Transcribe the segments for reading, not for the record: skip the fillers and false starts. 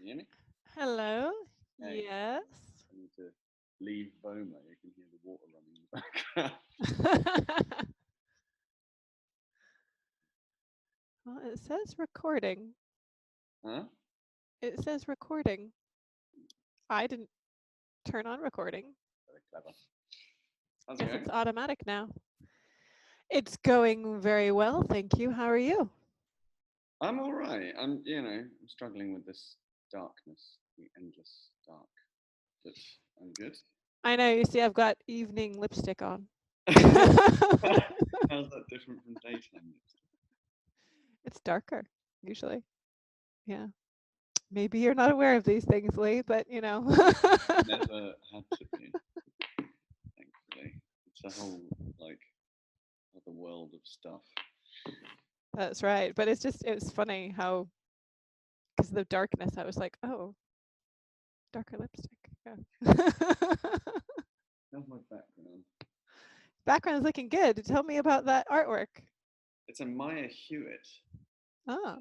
you hear me? Hello. Hey, Yes. I need to leave Boma. You can hear the water running in the background. Well, it says recording. Huh? It says recording. I didn't turn on recording. Very clever. How's it Guess going? it's automatic now. It's going very well, thank you. How are you? I'm all right. I'm struggling with this darkness, the endless dark. But I'm good. I know, you see, I've got evening lipstick on. How's that different from daytime? It's darker, usually. Yeah. Maybe you're not aware of these things, Lee, but Never had to be, thankfully. It's a whole, like, other world of stuff. That's right. But it's funny how, because of the darkness, I was like, oh, darker lipstick. Yeah. How's my background? Background's looking good. Tell me about that artwork. It's a Maya Hewitt. Oh,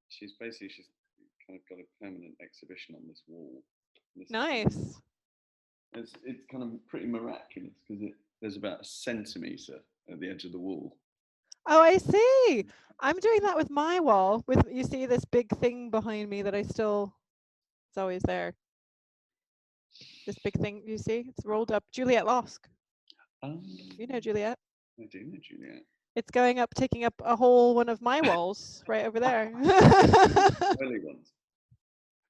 She's kind of got a permanent exhibition on this wall. This nice. it's kind of pretty miraculous because there's about a centimetre at the edge of the wall. Oh, I see. I'm doing that with my wall. With you see this big thing behind me that it's always there. This big thing, you see? It's rolled up. Juliet Losk. You know Juliet. I do know Juliet. It's going up, taking up a whole one of my walls right over there. Early ones.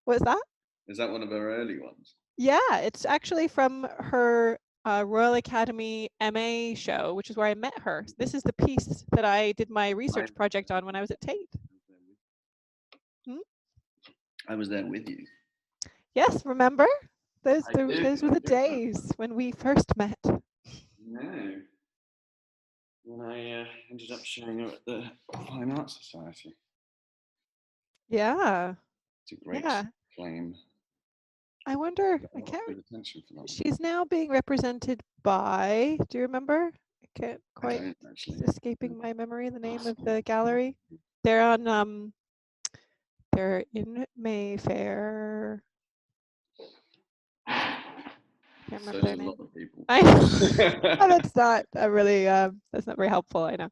What's that? Is that one of her early ones? Yeah, it's actually from her Royal Academy MA show, which is where I met her. This is the piece that I did my research project on when I was at Tate. I was there with you. Yes, remember? Those I did. were the days when we first met. No. When I ended up showing her at the Fine Arts Society. Yeah. It's a great claim. I wonder, I can't. She's now being represented by, do you remember? I can't quite, it's escaping my memory, the name of the gallery. They're on, they're in Mayfair. Can't remember their name. I know. Oh, that's not a really, that's not very helpful, I know.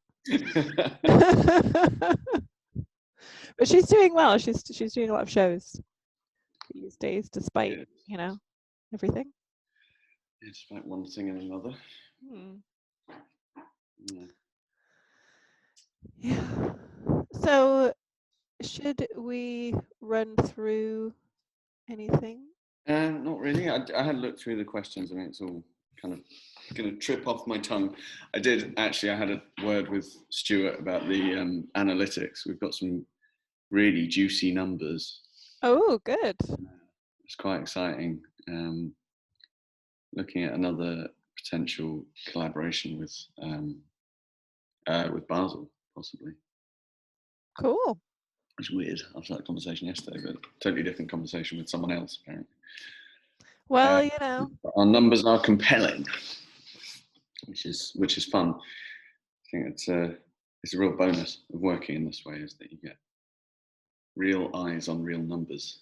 But she's doing well. She's doing a lot of shows these days, despite everything. Yeah, despite one thing and another. Yeah. So, should we run through anything? Not really. I had looked through the questions. I mean, it's all kind of going to trip off my tongue. I had a word with Stuart about the analytics. We've got some really juicy numbers. Oh, good. It's quite exciting. Looking at another potential collaboration with Basel, possibly. Cool. It's weird after that conversation yesterday, but totally different conversation with someone else, apparently. Well, our numbers are compelling, which is fun. I think it's a real bonus of working in this way, is that you get real eyes on real numbers.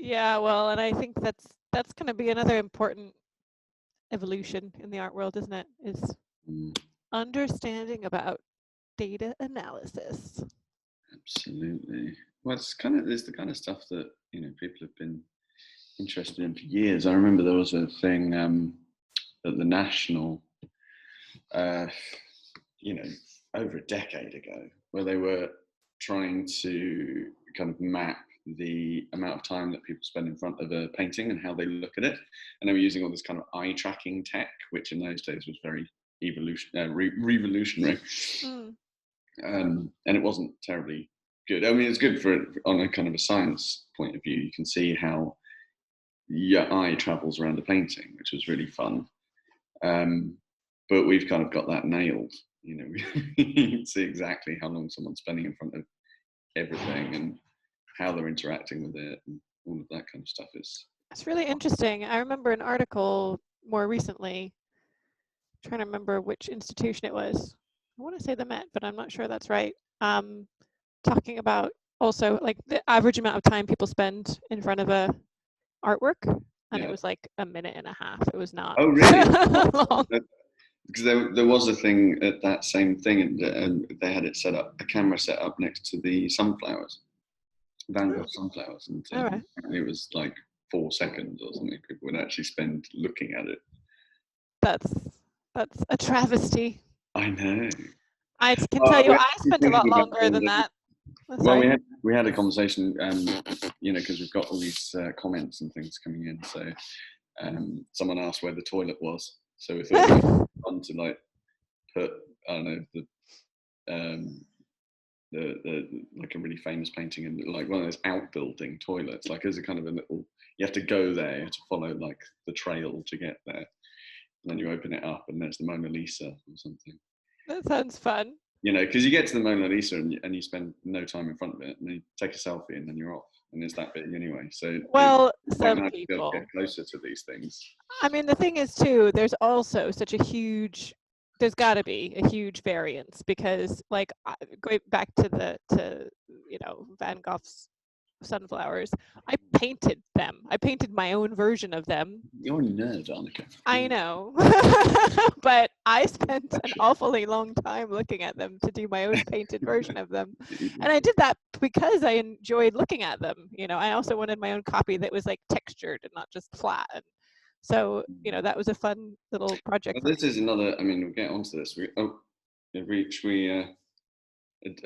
Yeah, well, and I think that's going to be another important evolution in the art world, isn't it? Is understanding about data analysis. Absolutely. Well, it's the kind of stuff that people have been interested in for years. I remember there was a thing at the National, over a decade ago, where they were trying to kind of map the amount of time that people spend in front of a painting and how they look at it, and they were using all this kind of eye tracking tech, which in those days was very revolutionary. And it wasn't terribly good. I mean, it's good on a kind of a science point of view. You can see how your eye travels around a painting, which was really fun. But we've kind of got that nailed. We can see exactly how long someone's spending in front of everything and how they're interacting with it and all of that kind of stuff. It's really interesting. I remember an article more recently, I'm trying to remember which institution it was. I want to say the Met, but I'm not sure that's right. Talking about also like the average amount of time people spend in front of a artwork, and it was like a minute and a half. It was not. Oh, really? long. Because there was a thing at that same thing, and they had it set up, a camera set up next to the sunflowers, Van Gogh sunflowers, and Right. it was like 4 seconds or something. People would actually spend looking at it. That's a travesty. I know. I can tell you, I spent a lot longer than that. Well, we had a conversation, you know, because we've got all these comments and things coming in. So someone asked where the toilet was. So we thought it was fun to like put, I don't know, the like a really famous painting in like one of those outbuilding toilets, like as a kind of a little, you have to go there, you have to follow like the trail to get there. And then you open it up and there's the Mona Lisa or something. That sounds fun. You know, because you get to the Mona Lisa and you spend no time in front of it, and then you take a selfie and then you're off, and it's that big anyway. So well, it's some nice people to get closer to these things. I mean, the thing is too, there's also such a huge, there's got to be a huge variance, because like going back to you know, Van Gogh's sunflowers, I painted them. I painted my own version of them. You're a nerd, Annika. I know. But I spent an awfully long time looking at them to do my own painted version of them. And I did that because I enjoyed looking at them. You know, I also wanted my own copy that was like textured and not just flat. And so, you know, that was a fun little project. Well, this is another, I mean, we'll get onto this. Are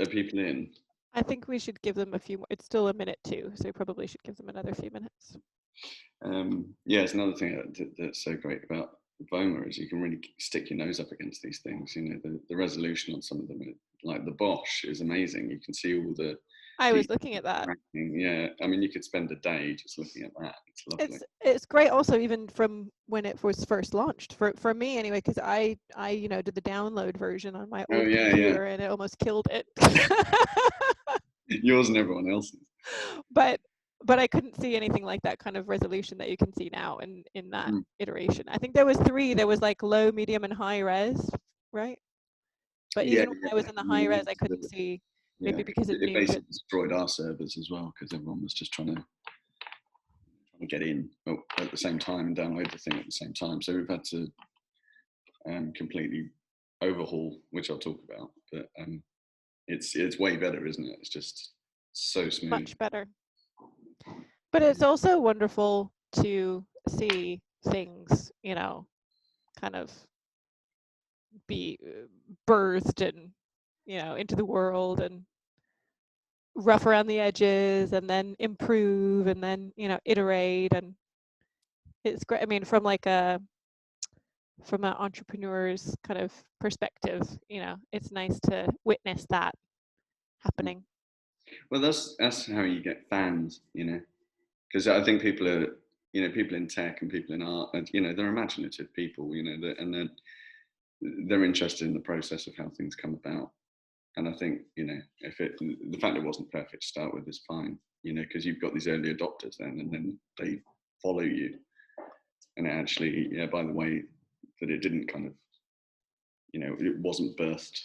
people in? I think we should give them a few more. It's still a minute too, so we probably should give them another few minutes. Yeah, it's another thing that's so great about Voma is you can really stick your nose up against these things. You know, the resolution on some of them, like the Bosch, is amazing. You can see all the. I was looking at that. Yeah, I mean, you could spend a day just looking at that. It's lovely. It's great, also even from when it was first launched. For me anyway, because I you know, did the download version on my old computer, and it almost killed it. Yours and everyone else's. But I couldn't see anything like that kind of resolution that you can see now in that iteration. I think there was 3. There was like low, medium, and high res, right? But even when I was in the high res, I couldn't see. Maybe because it basically destroyed our servers as well, because everyone was just trying to get in at the same time and download the thing at the same time. So we've had to completely overhaul, which I'll talk about. But it's way better, isn't it? It's just so smooth. Much better. But it's also wonderful to see things, you know, kind of be birthed and, you know, into the world, and rough around the edges, and then improve, and then, you know, iterate. And it's great. I mean, from an entrepreneur's kind of perspective, you know, it's nice to witness that happening. Well, that's how you get fans, you know, because I think people are, you know, people in tech and people in art, and you know, they're imaginative people, you know, and they're interested in the process of how things come about. And I think, you know, the fact it wasn't perfect to start with is fine, you know, because you've got these early adopters then, and then they follow you. And actually, yeah, by the way, that it didn't kind of, you know, it wasn't birthed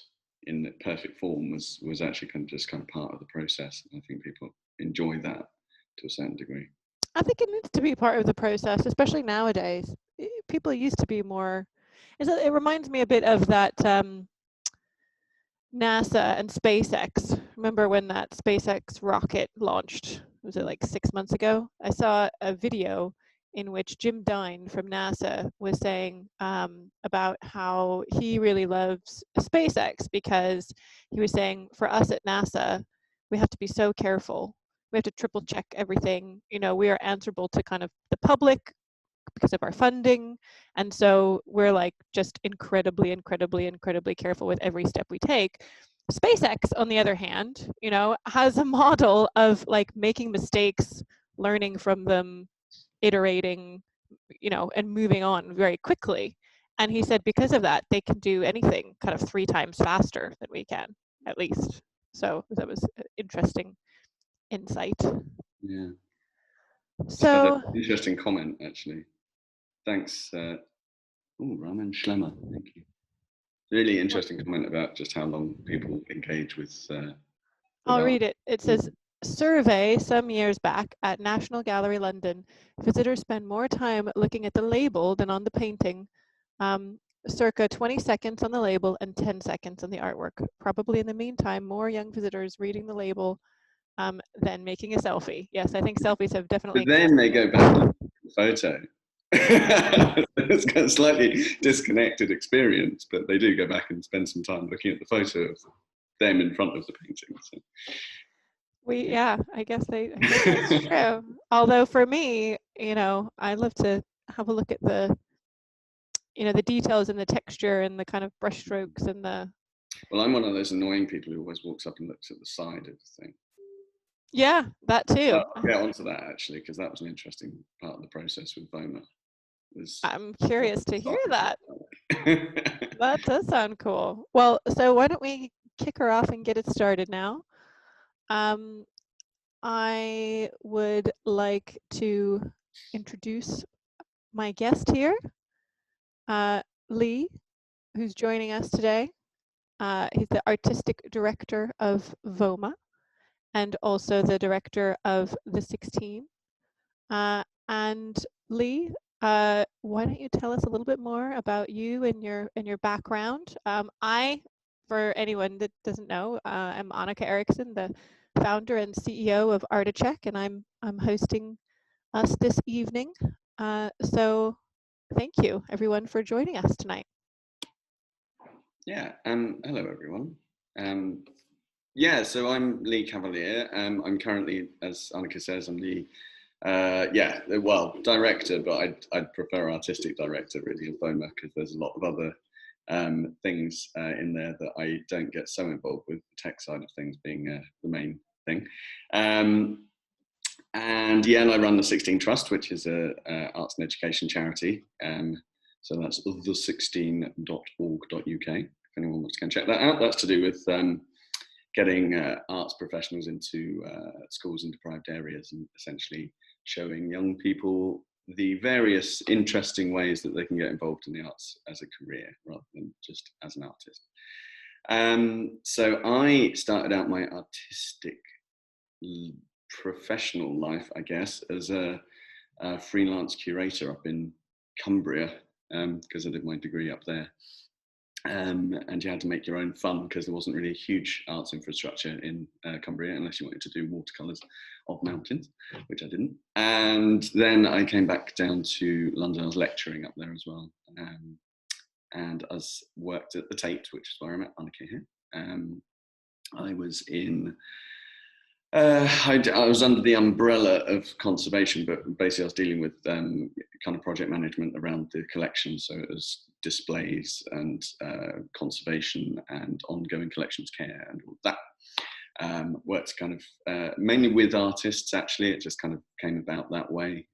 in the perfect form was actually kind of part of the process. And I think people enjoy that to a certain degree. I think it needs to be part of the process, especially nowadays. People used to be more. It reminds me a bit of that NASA and SpaceX. Remember when that SpaceX rocket launched? Was it like 6 months ago? I saw a video in which Jim Dine from NASA was saying about how he really loves SpaceX, because he was saying, for us at NASA, we have to be so careful. We have to triple check everything. You know, we are answerable to kind of the public because of our funding. And so we're like just incredibly careful with every step we take. SpaceX, on the other hand, you know, has a model of like making mistakes, learning from them, iterating, you know, and moving on very quickly. And he said because of that, they can do anything kind of 3 times faster than we can, at least. So that was an interesting insight. Yeah. So interesting comment, actually. Thanks. Raman Schlemmer, thank you. Really interesting comment about just how long people engage with I'll read it. It says, survey some years back at National Gallery London, visitors spend more time looking at the label than on the painting. Circa 20 seconds on the label and 10 seconds on the artwork. Probably in the meantime, more young visitors reading the label than making a selfie. Yes, I think selfies have definitely. But then they go back to the photo. It's got a slightly disconnected experience, but they do go back and spend some time looking at the photo of them in front of the painting. So. I guess that's true. Although for me, I love to have a look at the details and the texture and the kind of brush strokes and the. Well, I'm one of those annoying people who always walks up and looks at the side of the thing. Yeah, that too. I'll get onto that actually, because that was an interesting part of the process with Voma. I'm curious to hear that. That does sound cool. Well, so why don't we kick her off and get it started now? I would like to introduce my guest here, Lee, who's joining us today. He's the artistic director of Voma and also the director of The 16. And Lee, why don't you tell us a little bit more about you and your background? For anyone that doesn't know, I'm Annika Eriksson, the founder and CEO of Articheck, and I'm hosting us this evening. So thank you everyone for joining us tonight. Yeah, hello everyone. So I'm Lee Cavalier. I'm currently, as Annika says, I'm the director, but I'd prefer artistic director really of Voma, because there's a lot of other things in there that I don't get so involved with, the tech side of things being the main thing. And I run the 16 Trust, which is a arts and education charity. So that's the16.org.uk. If anyone wants to go and check that out, that's to do with getting arts professionals into schools in deprived areas and essentially showing young people the various interesting ways that they can get involved in the arts as a career rather than just as an artist. So I started out my artistic professional life, I guess, as a freelance curator up in Cumbria, because I did my degree up there. And you had to make your own fun because there wasn't really a huge arts infrastructure in Cumbria unless you wanted to do watercolours of mountains, which I didn't. And then I came back down to London. I was lecturing up there as well. And I worked at the Tate, which is where I met Annika here. I was in I was under the umbrella of conservation, but basically I was dealing with kind of project management around the collection. So it was displays and conservation and ongoing collections care and all of that. Worked kind of mainly with artists, actually. It just kind of came about that way,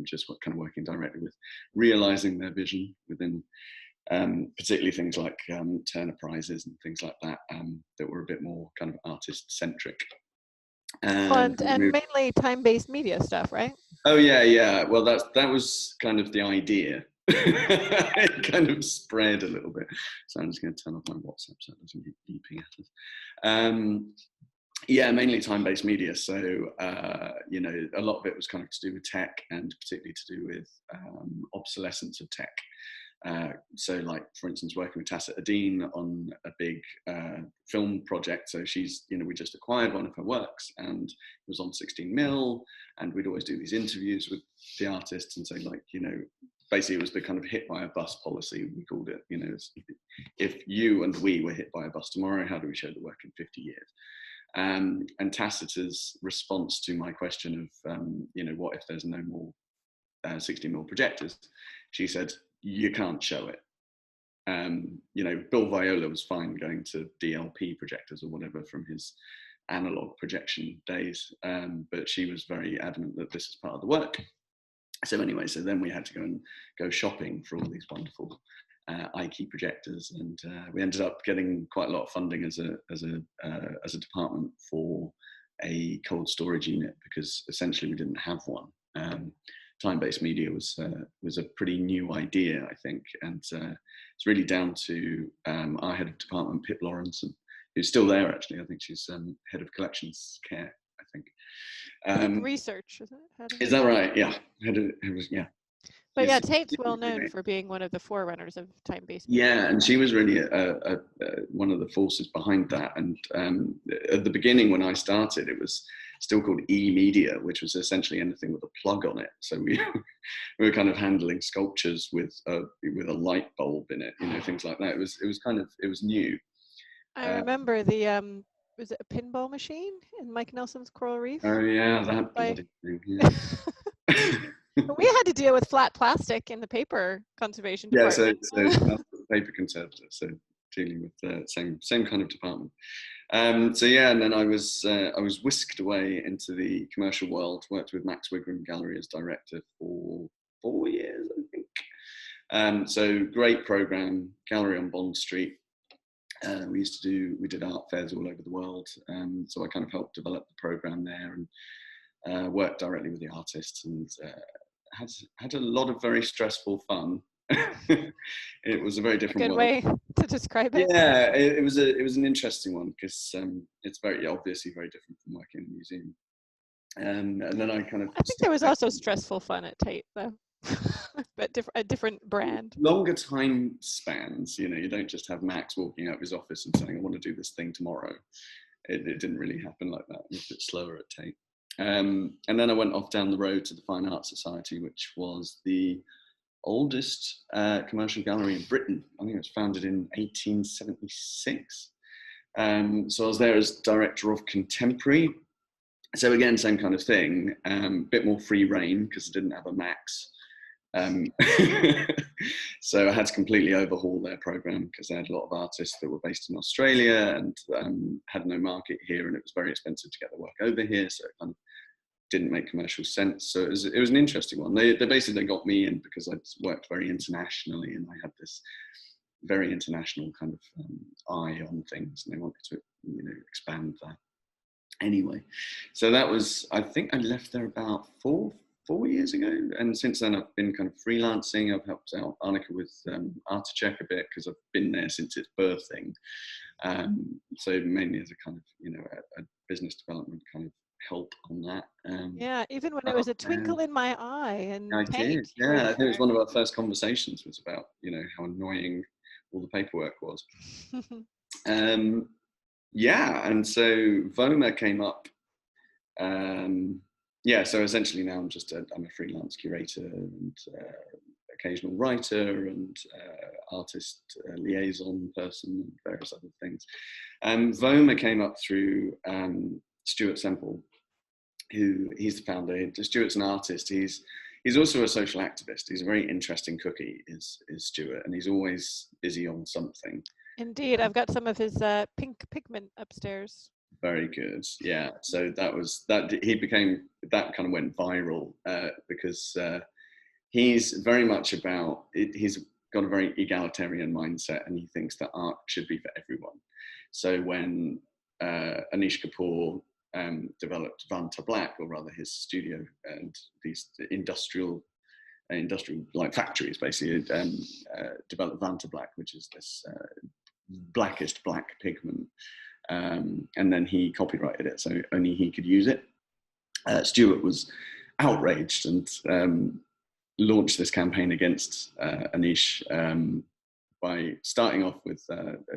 just kind of working directly with realising their vision within particularly things like Turner Prizes and things like that, that were a bit more kind of artist-centric. And mainly time-based media stuff, right? Oh yeah. Well, that was kind of the idea. It kind of spread a little bit. So I'm just going to turn off my WhatsApp so it doesn't keep beeping at us. Mainly time-based media. So a lot of it was kind of to do with tech, and particularly to do with obsolescence of tech. So like, for instance, working with Tacit Adine on a big film project. So she's, we just acquired one of her works and it was on 16mm, and we'd always do these interviews with the artists and say, like, basically it was the kind of hit by a bus policy, we called it. If you and we were hit by a bus tomorrow, how do we show the work in 50 years? And Tacit's response to my question of, what if there's no more 16mm projectors? She said, you can't show it. Bill Viola was fine going to DLP projectors or whatever from his analog projection days, but she was very adamant that this is part of the work. So then we had to go shopping for all these wonderful iKey projectors, and we ended up getting quite a lot of funding as a department for a cold storage unit, because essentially we didn't have one. Time-based media was a pretty new idea, I think, and it's really down to our head of department, Pip Lawrenson, who's still there actually. I think she's head of collections care, I think. I think research, is it? Is that right? Yeah. It was, yeah. But yeah, Tate's well known for being one of the forerunners of time-based media. Yeah, and she was really one of the forces behind that. And at the beginning, when I started, it was still called e-media, which was essentially anything with a plug on it. So we we were kind of handling sculptures with a light bulb in it, you know, things like that. It was new. I remember the was it a pinball machine in Mike Nelson's Coral Reef? Oh yeah, that bloody thing. Yeah. We had to deal with flat plastic in the paper conservation department. Yeah, so that's the paper conservator, so dealing with the same kind of department. So yeah, and then I was whisked away into the commercial world. Worked with Max Wigram Gallery as director for 4 years, I think. So great program, gallery on Bond Street. We did art fairs all over the world. So I kind of helped develop the program there and worked directly with the artists and had a lot of very stressful fun. It was a very different good world. way to describe it. Yeah, it was an interesting one because it's very obviously very different from working in a museum. And then I think there was also stressful fun at Tate though. But a different brand. Longer time spans, you know, you don't just have Max walking out of his office and saying, I want to do this thing tomorrow. It didn't really happen like that. It was a bit slower at Tate. And then I went off down the road to the Fine Arts Society, which was the oldest commercial gallery in Britain. I think it was founded in 1876. So I was there as director of contemporary. So again, same kind of thing, bit more free reign because I didn't have a Max. So I had to completely overhaul their program because they had a lot of artists that were based in Australia and had no market here, and it was very expensive to get the work over here, so it kind of didn't make commercial sense. So it was an interesting one. They basically got me in because I'd worked very internationally and I had this very international kind of eye on things, and they wanted to, you know, expand that. Anyway, so that was, I think I left there about four years ago, and since then I've been kind of freelancing. I've helped out Arnica with Articheck a bit because I've been there since its birthing. So mainly as a kind of, you know, a business development kind of help on that. Yeah, even when it was a twinkle in my eye, and I did. Yeah, I think it was one of our first conversations was about, you know, how annoying all the paperwork was. Yeah, and so Voma came up. Yeah, so essentially now I'm a freelance curator and occasional writer and artist liaison person and various other things. Voma came up through Stuart Semple, who he's the founder. Stuart's an artist. He's also a social activist. He's a very interesting cookie, is Stuart, and he's always busy on something. Indeed, I've got some of his pink pigment upstairs. Very good. Yeah. So that kind of went viral because he's very much about it. He's got a very egalitarian mindset, and he thinks that art should be for everyone. So when Anish Kapoor developed Vanta Black, or rather his studio, and these industrial like factories basically developed Vanta Black, which is this blackest black pigment. And then he copyrighted it, so only he could use it. Stuart was outraged and launched this campaign against Anish by starting off with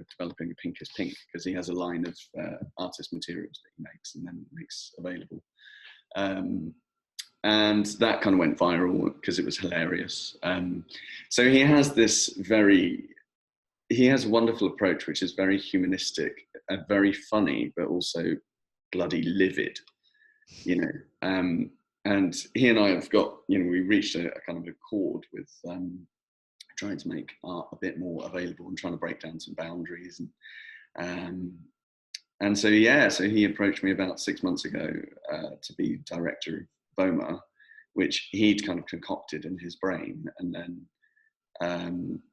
developing a Pink is Pink, because he has a line of artist materials that he makes and then makes available. And that kind of went viral because it was hilarious. So he has a wonderful approach, which is very humanistic and very funny, but also bloody livid, you know. And he and I have got, you know, we reached a kind of accord with trying to make art a bit more available and trying to break down some boundaries. And so, yeah, so he approached me about 6 months ago to be director of Voma, which he'd kind of concocted in his brain and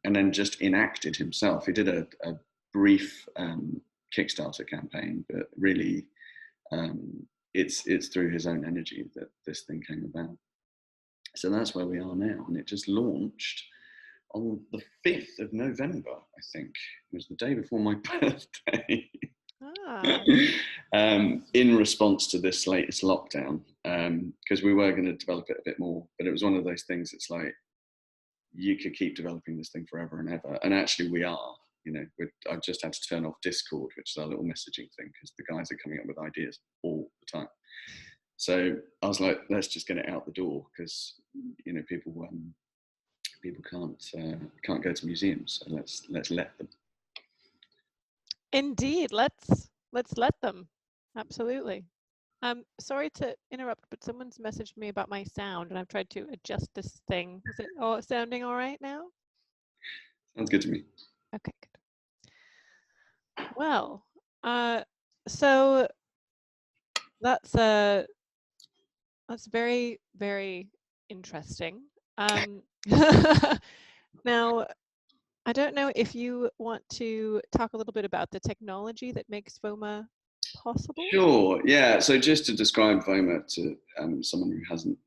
then just enacted himself. He did a brief Kickstarter campaign, but really it's through his own energy that this thing came about. So that's where we are now, and it just launched on the 5th of November, I think. It was the day before my birthday. in response to this latest lockdown, because we were going to develop it a bit more, but it was one of those things. It's like you could keep developing this thing forever and ever, and actually we are. You know, I've just had to turn off Discord, which is our little messaging thing, because the guys are coming up with ideas all the time. So I was like, let's just get it out the door, because you know people can't go to museums, so let's let them. Indeed, let's let them. Absolutely. Sorry to interrupt, but someone's messaged me about my sound, and I've tried to adjust this thing. Is it sounding all right now? Sounds good to me. Okay, good. Well, so that's very, very interesting. Now, I don't know if you want to talk a little bit about the technology that makes VOMA possible. Sure, yeah. So just to describe VOMA to someone who hasn't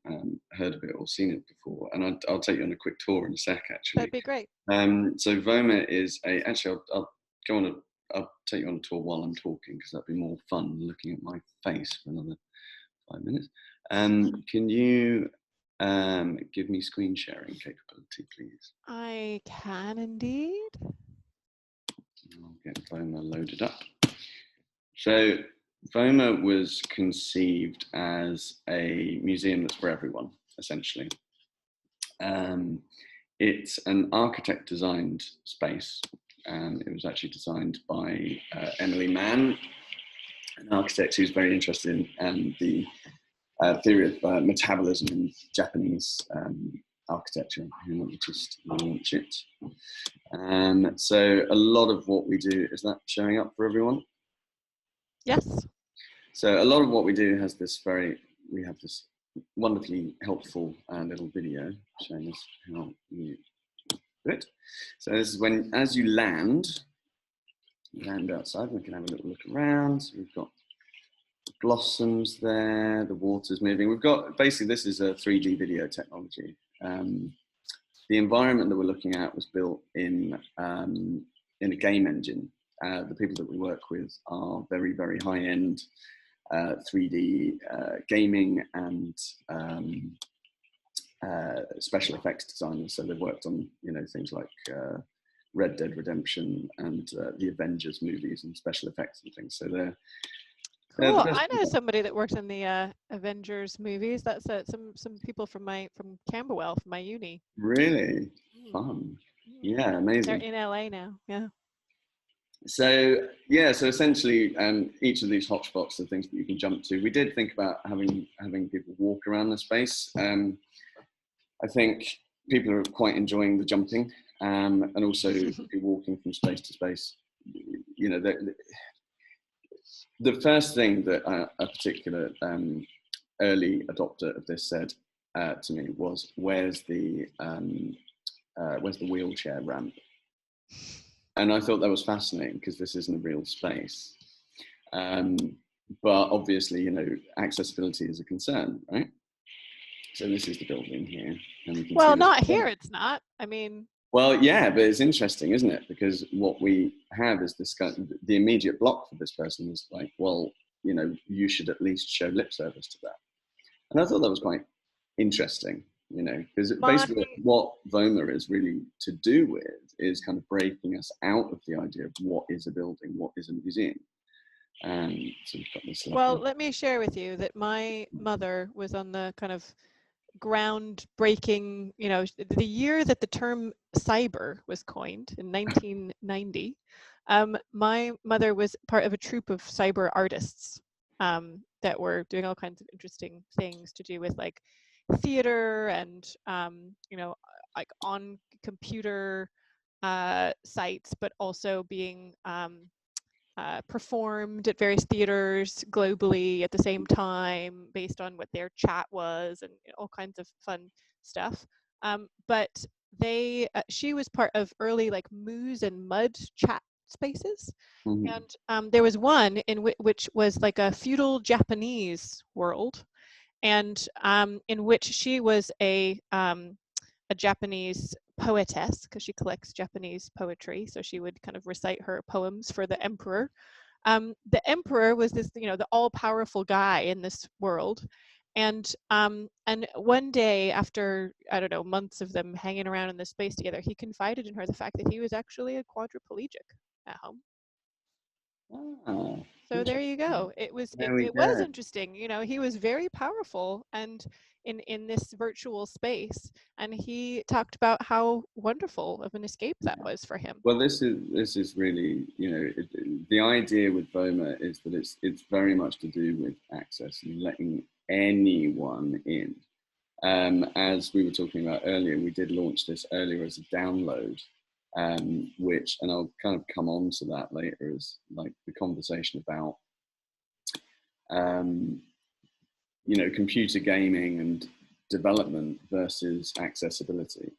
heard of it or seen it before, and I'll take you on a quick tour in a sec, actually. That'd be great. So VOMA is actually, I'll go on I'll take you on a tour while I'm talking, because that'd be more fun looking at my face for another 5 minutes. Can you give me screen sharing capability, please? I can indeed. I'll get VOMA loaded up. So VOMA was conceived as a museum that's for everyone, essentially. It's an architect-designed space. It was actually designed by Emily Mann, an architect who's very interested in the theory of metabolism in Japanese architecture, who will just launch it. So a lot of what we do, is that showing up for everyone? Yes. So a lot of what we do has this we have this wonderfully helpful little video showing us how you do it. So this is when, as you land outside, we can have a little look around. So we've got blossoms there, the water's moving. We've got, basically this is a 3D video technology. The environment that we're looking at was built in a game engine. The people that we work with are very, very high-end 3D gaming and special effects designers. So they've worked on, you know, things like Red Dead Redemption and the Avengers movies and special effects and things. So they're cool. I know somebody that works in the Avengers movies. That's some people from Camberwell, from my uni. Really fun. Yeah, amazing. They're in LA now. Yeah. So yeah, so essentially, each of these hotspots are things that you can jump to. We did think about having people walk around the space. I think people are quite enjoying the jumping, and also walking from space to space. You know, the first thing that a particular early adopter of this said to me was, "Where's the wheelchair ramp?" And I thought that was fascinating, because this isn't a real space. But obviously, you know, accessibility is a concern, right? So this is the building here. And we can well, not here, it's not. I mean... Well, yeah, but it's interesting, isn't it? Because what we have is this the immediate block for this person is like, well, you know, you should at least show lip service to that. And I thought that was quite interesting, you know, because basically what VOMA is really to do with is kind of breaking us out of the idea of what is a building, what is a museum. So we've got this. Well, let me share with you that my mother was on the kind of groundbreaking, you know, the year that the term cyber was coined in 1990. My mother was part of a troupe of cyber artists that were doing all kinds of interesting things to do with like theater and you know, like on computer sites, but also being performed at various theaters globally at the same time based on what their chat was, and you know, all kinds of fun stuff. But she was part of early like Moose and Mud chat spaces. Mm-hmm. And there was one in which was like a feudal Japanese world, and in which she was a Japanese poetess, because she collects Japanese poetry. So she would kind of recite her poems for the emperor. the emperor was this, the all-powerful guy in this world. And one day, after, I don't know, months of them hanging around in this space together, he confided in her the fact that he was actually a quadriplegic at home. Ah, so there you go. It was interesting. He was very powerful and in this virtual space, and he talked about how wonderful of an escape that was for him. Well, this is really, the idea with VOMA is that it's very much to do with access and letting anyone in. As we were talking about earlier, we did launch this earlier as a download, which, and I'll kind of come on to that later, is like the conversation about, computer gaming and development versus accessibility.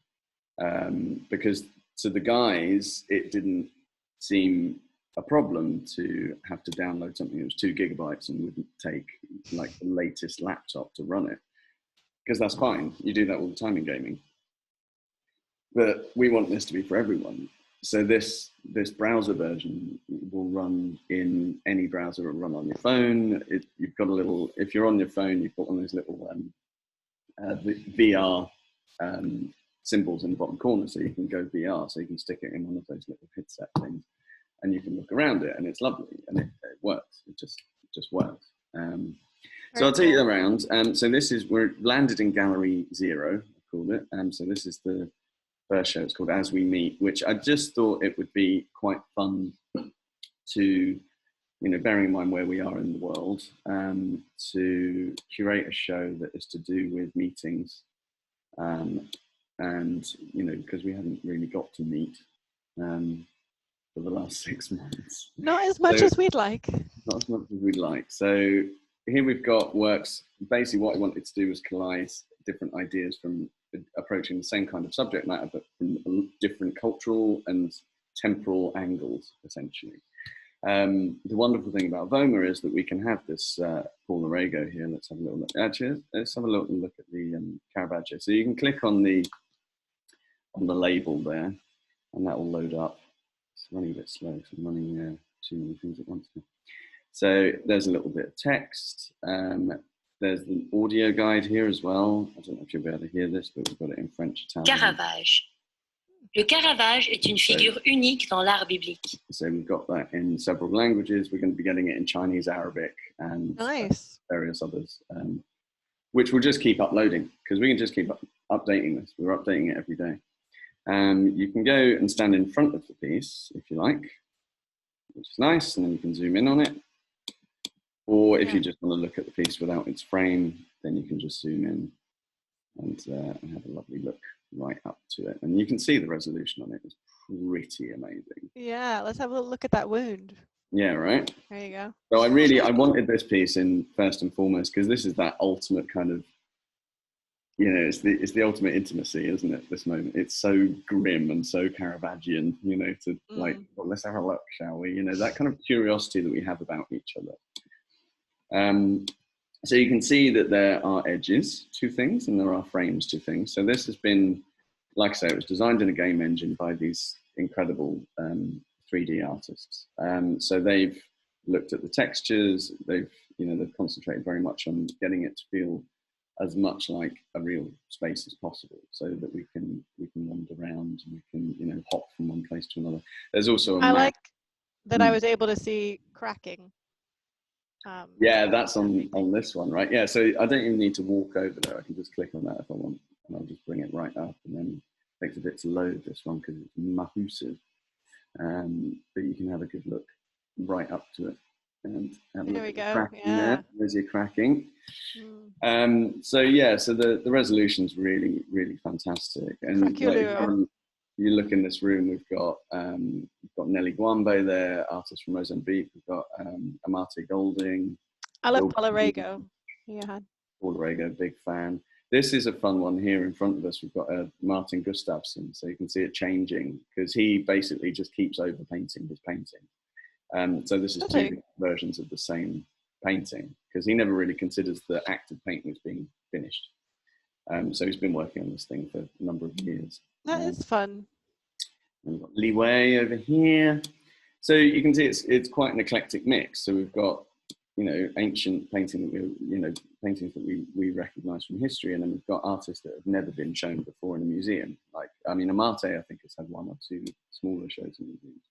Because to the guys, it didn't seem a problem to have to download something that was 2 gigabytes and wouldn't take like the latest laptop to run it. Because that's fine. You do that all the time in gaming. But we want this to be for everyone. So this browser version will run in any browser. It'll run on your phone. You've got a little, if you're on your phone, you've got one of those little VR symbols in the bottom corner, so you can go VR, so you can stick it in one of those little headset things, and you can look around it, and it's lovely, and it works. It just works. So I'll take you around. So we're landed in Gallery 0, I called it. So this is the first show. It's called As We Meet, which I just thought it would be quite fun to, bearing in mind where we are in the world, to curate a show that is to do with meetings. And, because we haven't really got to meet for the last 6 months. Not as much as we'd like. Not as much as we'd like. So here we've got works. Basically what I wanted to do was collide different ideas from approaching the same kind of subject matter, but from different cultural and temporal angles, essentially. The wonderful thing about VOMA is that we can have this Paul Arago here. Let's have a little look. Actually, let's have a little look at the Caravaggio. So you can click on the label there, and that will load up. It's running a bit slow, so I'm running too many things at once. So there's a little bit of text. There's an audio guide here as well. I don't know if you'll be able to hear this, but we've got it in French, Italian. Caravage. Le Caravage est une figure unique dans l'art biblique. So we've got that in several languages. We're going to be getting it in Chinese, Arabic, and various others, which we'll just keep uploading, because we can just keep updating this. We're updating it every day. You can go and stand in front of the piece, if you like, which is nice, and then you can zoom in on it. Or if you just want to look at the piece without its frame, then you can just zoom in and have a lovely look right up to it. And you can see the resolution on it. It's pretty amazing. Yeah, let's have a look at that wound. Yeah, right? There you go. So I wanted this piece in first and foremost, because this is that ultimate kind of, it's the ultimate intimacy, isn't it, this moment? It's so grim and so Caravaggian, like, well, let's have a look, shall we? That kind of curiosity that we have about each other. So you can see that there are edges to things and there are frames to things. So this has been, like I say, it was designed in a game engine by these incredible 3D artists. So they've looked at the textures. They've concentrated very much on getting it to feel as much like a real space as possible, so that we can wander around and we can hop from one place to another. There's also I like that I was able to see cracking. Yeah, that's on this one, right? Yeah, so I don't even need to walk over there. I can just click on that if I want, and I'll just bring it right up, and then it takes a bit to load this one because it's massive. But you can have a good look right up to it. And there we go. Yeah. There's your cracking. So yeah, so the resolution's really, really fantastic. And you look in this room, we've got Nelly Guambe there, artist from Mozambique. We've got Amate Golding. I love Paul Arago. Yeah. Paul Arago, big fan. This is a fun one here in front of us. We've got Martin Gustafsson, so you can see it changing because he basically just keeps over painting his painting. So this is two versions of the same painting because he never really considers the act of painting as being finished. So he's been working on this thing for a number of years. That is fun. And we've got Li Wei over here. So you can see it's quite an eclectic mix. So we've got, you know, ancient painting that paintings that we recognise from history, and then we've got artists that have never been shown before in a museum. Like, I mean, Amate, I think, has had 1 or 2 smaller shows in museums.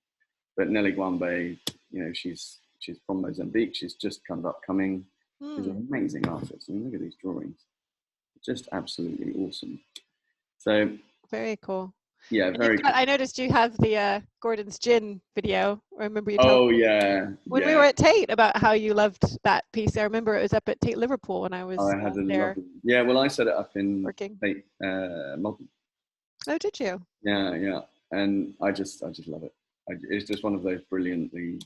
But Nelly Gwambe, you know, she's from Mozambique. She's just kind of upcoming. She's an amazing artist. I mean, look at these drawings. Just absolutely awesome. So very cool. Yeah, very cool. I noticed you have the Gordon's Gin video. I remember you told me when we were at Tate about how you loved that piece. I remember it was up at Tate Liverpool when I was there. Yeah, well, I set it up in Tate Modern. Oh, did you? Yeah, and I just love it. It's just one of those brilliantly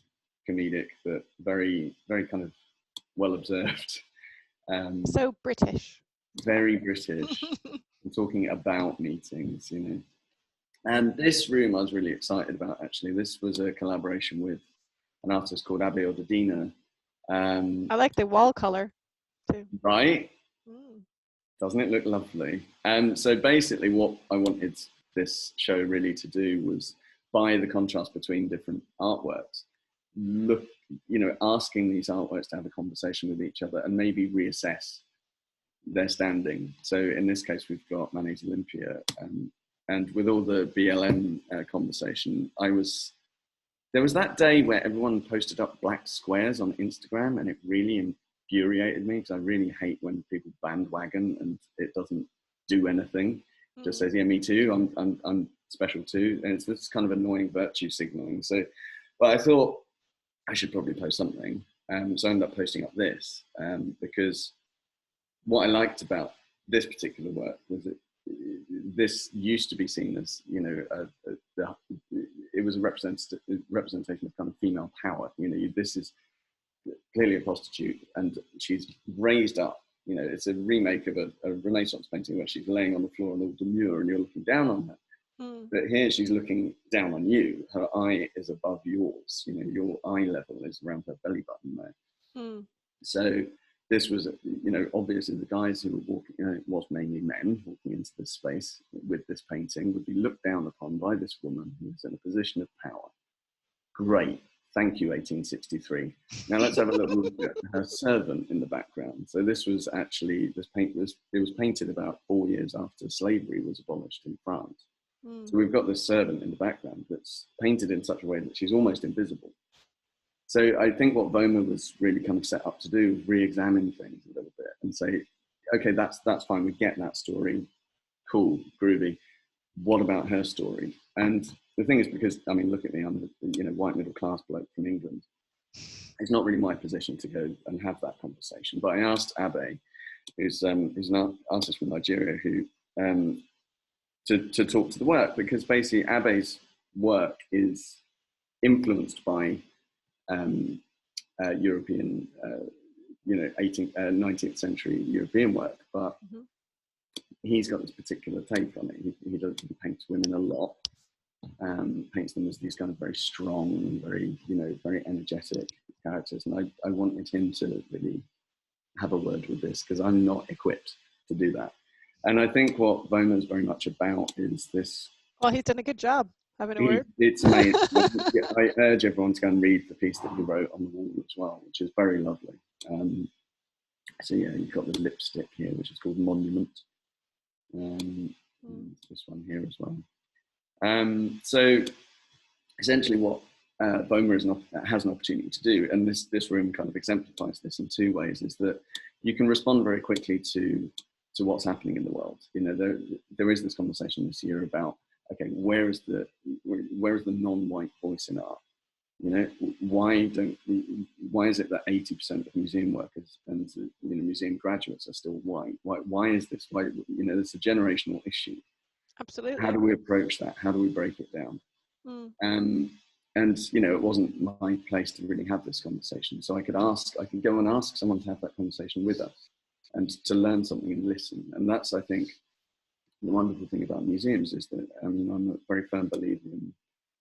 comedic, but very, very kind of well observed. So British. Very British. I'm talking about meetings, you know. And this room I was really excited about, actually. This was a collaboration with an artist called Abe Odedina. I like the wall color too. Right? Doesn't it look lovely? So basically what I wanted this show really to do was, by the contrast between different artworks, look, you know, asking these artworks to have a conversation with each other and maybe reassess their standing. So in this case, we've got Manet's Olympia, and with all the BLM conversation, there was that day where everyone posted up black squares on Instagram, and it really infuriated me, because I really hate when people bandwagon and it doesn't do anything. Just says, yeah, me too, I'm special too. And it's this kind of annoying virtue signaling. So, but I thought I should probably post something. So I ended up posting up this, because what I liked about this particular work was that this used to be seen as, you know, it was a representation of kind of female power. You know, this is clearly a prostitute, and she's raised up. You know, it's a remake of a Renaissance painting where she's laying on the floor and all demure, and you're looking down on her. But here she's looking down on you. Her eye is above yours. You know, your eye level is around her belly button there. So this was, you know, obviously the guys who were walking, you know, it was mainly men walking into this space with this painting, would be looked down upon by this woman who was in a position of power. Great. Thank you, 1863. Now let's have a little look at her servant in the background. So this was actually, it was painted about 4 years after slavery was abolished in France. So we've got this servant in the background that's painted in such a way that she's almost invisible. So I think what Voma was really kind of set up to do was re-examine things a little bit and say, okay, that's fine, we get that story, cool, groovy. What about her story? And the thing is, because, I mean, look at me, I'm a, you know, white middle class bloke from England. It's not really my position to go and have that conversation. But I asked Abe, who's an artist from Nigeria, who to talk to the work, because basically Abe's work is influenced by European, you know, 19th century European work, but he's got this particular take on it. He paints women a lot, paints them as these kind of very strong, very, you know, very energetic characters. And I wanted him to really have a word with this, because I'm not equipped to do that. And I think what Voma is very much about is this. Well, he's done a good job having a word. It's amazing. I urge everyone to go and read the piece that he wrote on the wall as well, which is very lovely. So yeah, you've got the lipstick here, which is called Monument. This one here as well. So essentially what Voma has an opportunity to do, and this room kind of exemplifies this in 2 ways, is that you can respond very quickly to what's happening in the world. You know, there is this conversation this year about, okay, where is the non-white voice in art? You know, why is it that 80% of museum workers and, you know, museum graduates are still white? Why is this? Why, you know, it's a generational issue. Absolutely. How do we approach that? How do we break it down? And you know, it wasn't my place to really have this conversation, so I could go and ask someone to have that conversation with us, and to learn something and listen. And that's, I think, the wonderful thing about museums, is that, I mean, I'm a very firm believer in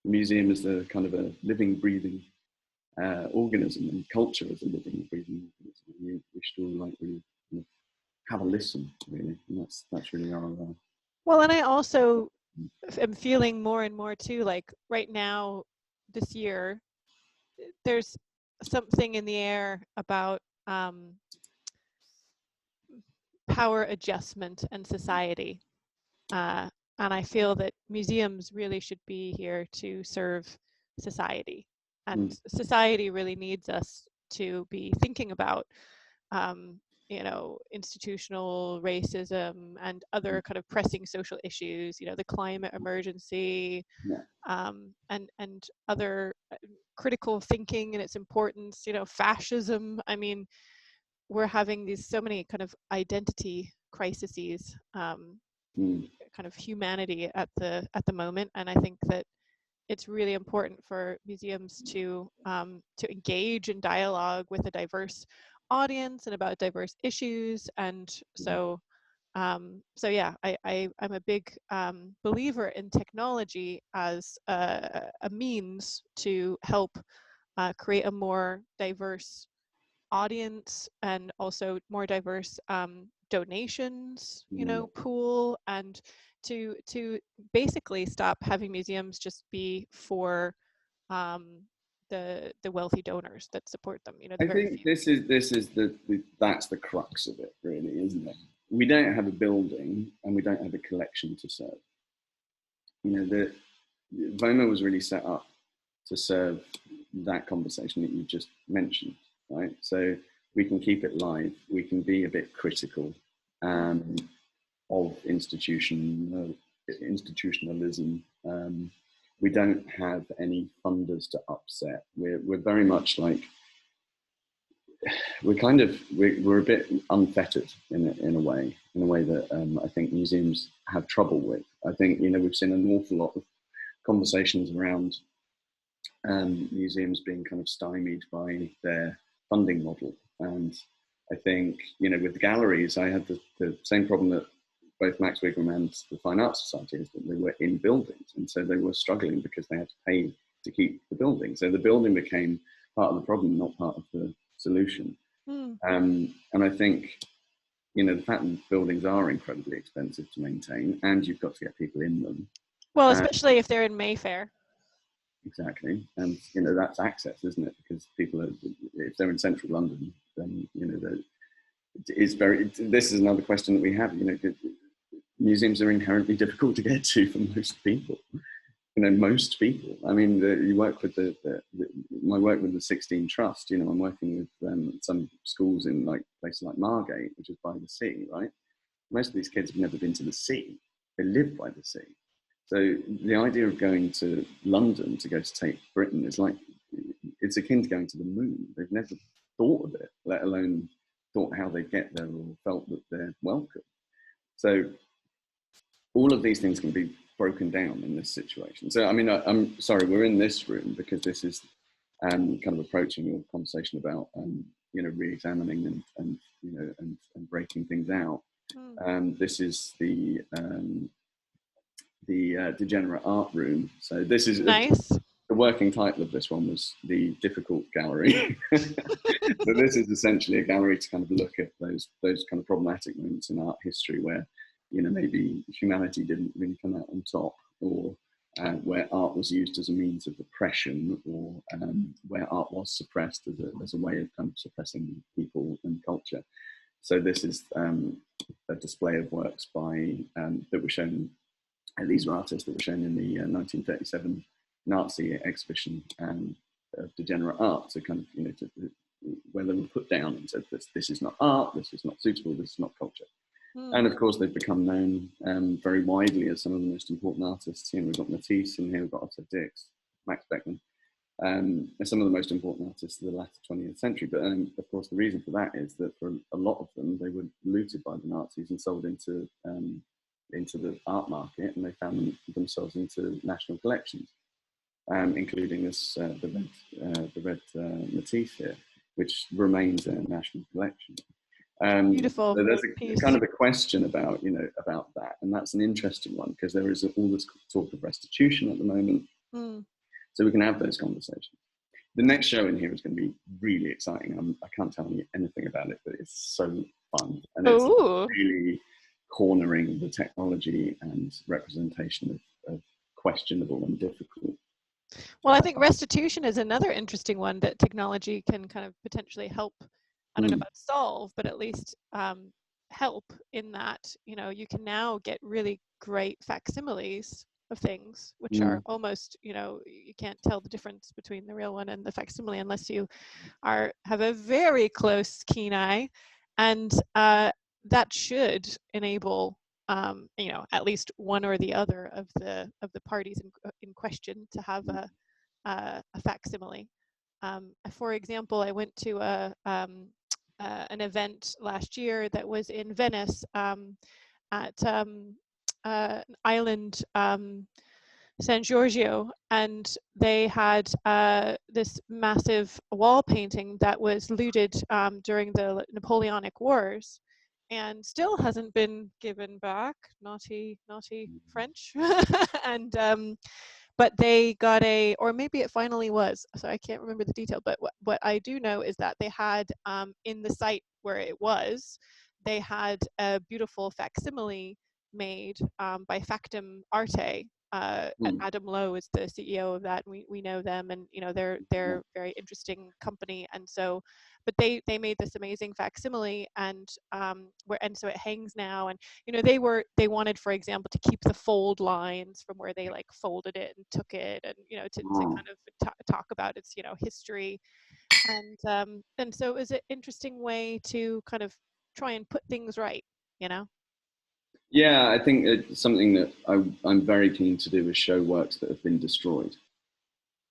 the museum as a kind of a living, breathing organism, and culture as a living, breathing organism. We should all like really have a listen, really, and that's really our. Well, and I also am feeling more and more too, like right now, this year, there's something in the air about power adjustment and society. And I feel that museums really should be here to serve society. And society really needs us to be thinking about, you know, institutional racism and other kind of pressing social issues, you know, the climate emergency, and other critical thinking and its importance, you know, fascism. I mean, we're having these so many kind of identity crises, kind of humanity at the moment, and I think that it's really important for museums to engage in dialogue with a diverse audience and about diverse issues. And so yeah, I'm a big believer in technology as a means to help create a more diverse audience and also more diverse donations, you know, pool, and to basically stop having museums just be for the wealthy donors that support them. You know, I think this is that's the crux of it, really, isn't it? We don't have a building and we don't have a collection to serve. You know, the VOMA was really set up to serve that conversation that you just mentioned, right? So we can keep it live. We can be a bit critical of institutionalism. We don't have any funders to upset. We're very much like, we're a bit unfettered in a way that I think museums have trouble with. I think, you know, we've seen an awful lot of conversations around museums being kind of stymied by their funding model. And I think, you know, with the galleries, I had the same problem that both Max Wigram and the Fine Arts Society is, that they were in buildings. And so they were struggling because they had to pay to keep the building. So the building became part of the problem, not part of the solution. And I think, you know, the fact that buildings are incredibly expensive to maintain, and you've got to get people in them. Well, especially if they're in Mayfair. Exactly. And, you know, that's access, isn't it? Because people are, if they're in central London, then, you know, this is another question that we have, you know, museums are inherently difficult to get to for most people. You know, most people. I mean, you work with my work with the 16 Trust, you know, I'm working with some schools in like places like Margate, which is by the sea, right? Most of these kids have never been to the sea. They live by the sea. So the idea of going to London to go to Tate Britain is like, it's akin to going to the moon. They've never thought of it, let alone thought how they get there or felt that they're welcome. So all of these things can be broken down in this situation. So, I mean, I'm sorry, we're in this room because this is kind of approaching your conversation about, you know, re-examining and you know, and breaking things out. This is the Degenerate Art Room. So this is nice. The working title of this one was The Difficult Gallery. So this is essentially a gallery to kind of look at those kind of problematic moments in art history where, you know, maybe humanity didn't really come out on top, or where art was used as a means of oppression, or where art was suppressed as a way of kind of suppressing people and culture. So this is a display of works by that were shown, and these are artists that were shown in the 1937 Nazi exhibition of degenerate art, to kind of, you know, where they were put down and said, this is not art, this is not suitable, this is not culture. And of course, they've become known very widely as some of the most important artists. You know, we've got Matisse in here, we've got Otto Dix, Max Beckmann, some of the most important artists of the latter 20th century. But of course, the reason for that is that for a lot of them, they were looted by the Nazis and sold into the art market, and they found themselves into national collections, including this the red Matisse here, which remains a national collection. Beautiful. So there's a kind of a question about, you know, about that, and that's an interesting one because there is all this talk of restitution at the moment. So we can have those conversations. The next show in here is going to be really exciting. I can't tell you anything about it, but it's so fun, and it's really cornering the technology and representation of questionable and difficult Well, I think restitution is another interesting one that technology can kind of potentially help. I don't know about solve, but at least help in that, you know, you can now get really great facsimiles of things, which are almost, you know, you can't tell the difference between the real one and the facsimile unless you have a very close keen eye, and that should enable you know, at least one or the other of the parties in question to have a facsimile. For example, I went to an event last year that was in Venice at island San Giorgio, and they had this massive wall painting that was looted during the Napoleonic Wars, and still hasn't been given back. Naughty French. And but they got or maybe it finally was, so I can't remember the detail, but what I do know is that they had in the site where it was, they had a beautiful facsimile made by Factum Arte. Adam Lowe is the CEO of that, and we know them, and you know, they're a very interesting company. And so, but they made this amazing facsimile, and so it hangs now. And you know, they wanted, for example, to keep the fold lines from where they like folded it and took it, and you know, to kind of talk about its, you know, history. And so it was an interesting way to kind of try and put things right, you know. Yeah, I think it's something that I'm very keen to do is show works that have been destroyed.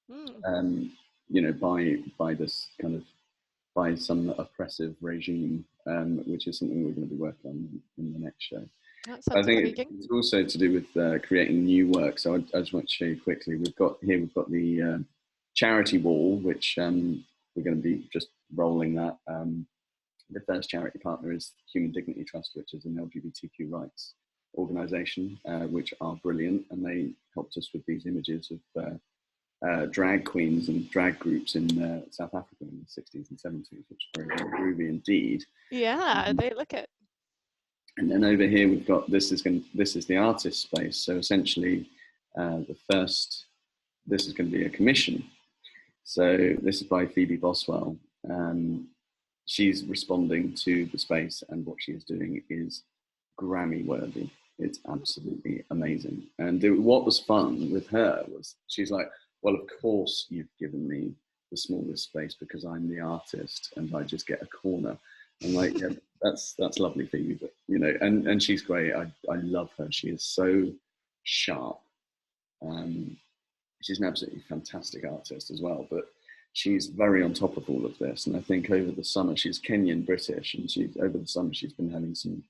You know, by this kind of, by some oppressive regime, which is something we're going to be working on in the next show. I think it's also to do with creating new work. So I just want to show you quickly. We've got the charity wall, which we're going to be just rolling that. The first charity partner is Human Dignity Trust, which is an LGBTQ rights organisation, which are brilliant, and they helped us with these images of drag queens and drag groups in South Africa in the 60s and 70s, which is very, very groovy indeed. Yeah, they look at. And then over here we've got this is the artist space. So essentially, this is going to be a commission. So this is by Phoebe Boswell. She's responding to the space, and what she is doing is Grammy worthy. It's absolutely amazing. And what was fun with her was she's like, well, of course you've given me the smallest space because I'm the artist and I just get a corner. I'm like, yeah, that's lovely, Phoebe, but you know, and she's great. I love her. She is so sharp. She's an absolutely fantastic artist as well, but she's very on top of all of this. And I think over the summer, she's Kenyan British, and over the summer she's been having some,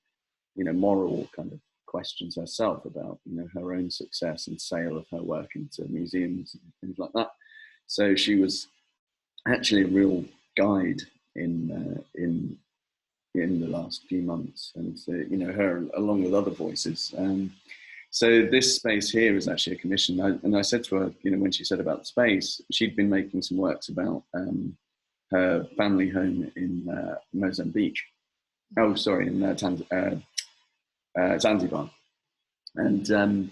you know, moral kind of questions herself about, you know, her own success and sale of her work into museums and things like that. So she was actually a real guide in the last few months, and you know, her along with other voices. So this space here is actually a commission. And I said to her, you know, when she said about the space, she'd been making some works about her family home in Mozambique. Oh, sorry, in Zanzibar. And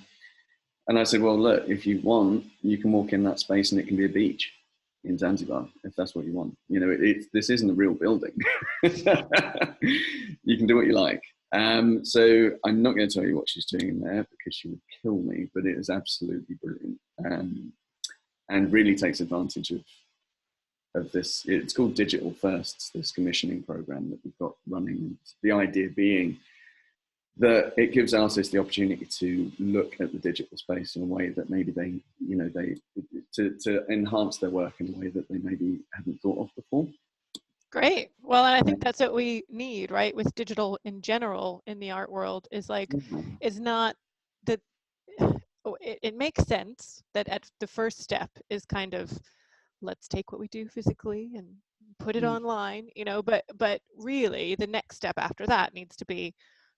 I said, well, look, if you want, you can walk in that space and it can be a beach in Zanzibar, if that's what you want. You know, this isn't a real building. You can do what you like. So I'm not going to tell you what she's doing in there because she would kill me, but it is absolutely brilliant, and really takes advantage of this. It's called Digital Firsts, this commissioning program that we've got running. The idea being that it gives artists the opportunity to look at the digital space in a way that maybe they to enhance their work in a way that they maybe hadn't thought of before. Great. Well, and I think that's what we need, right, with digital in general in the art world, is like, is not that it makes sense that at the first step is kind of, let's take what we do physically and put it online, you know, but really the next step after that needs to be,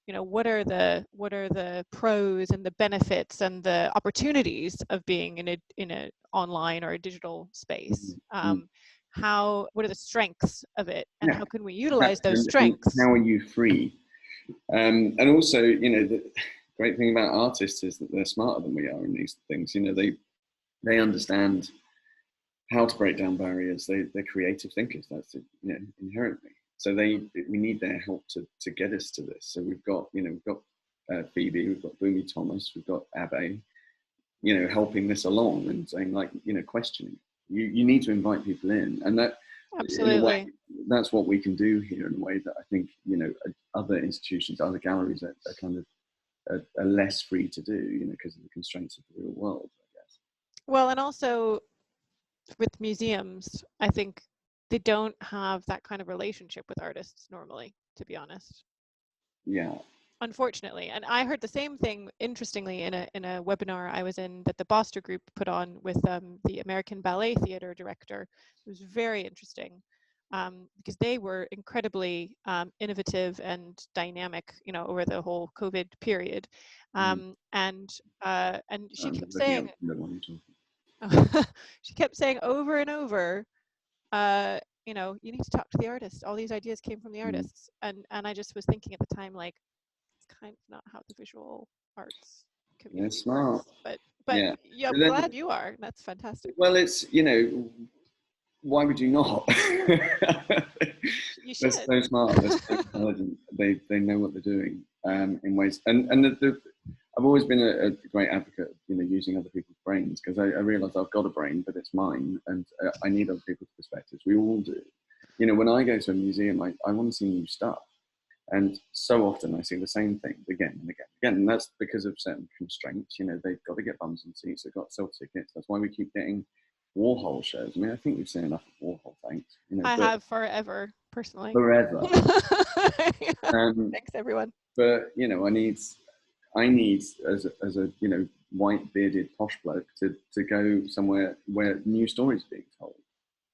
you know, what are the pros and the benefits and the opportunities of being in a online or a digital space? What are the strengths of it, and how can we utilize those strengths? How are you free? And also, you know, the great thing about artists is that they're smarter than we are in these things. You know, They understand how to break down barriers. They're creative thinkers. That's it, inherently. So we need their help to get us to this. So we've got Phoebe, we've got Boomy Thomas, we've got Abe, helping this along and saying, like, questioning. You need to invite people in, and that absolutely, in a way, that's what we can do here in a way that I think other institutions, other galleries are kind of are less free to do, because of the constraints of the real world, I guess. Well, and also with museums, I think they don't have that kind of relationship with artists normally, to be honest. Yeah. Unfortunately. And I heard the same thing, interestingly, in a webinar I was in that the Boster Group put on with the American Ballet Theatre director. It was very interesting because they were incredibly innovative and dynamic, over the whole COVID period. And she kept saying, she kept saying over and over, you need to talk to the artist. All these ideas came from the artists. And I just was thinking at the time, like, it's kind of not how the visual arts community works. But yeah, I'm glad you are. That's fantastic. Well, it's, why would you not? You should. They're so smart. They're so intelligent. They know what they're doing in ways. And I've always been a great advocate of, using other people's brains, because I realise I've got a brain, but it's mine, and I need other people's perspectives. We all do. When I go to a museum, I want to see new stuff. And so often I see the same thing again and again and again. And that's because of certain constraints. They've got to get bums and seats. They've got to sell tickets. That's why we keep getting Warhol shows. I mean, I think we've seen enough of Warhol, thanks. I have forever, personally. Forever. Thanks, everyone. But, I need as a white bearded posh bloke to go somewhere where new stories are being told.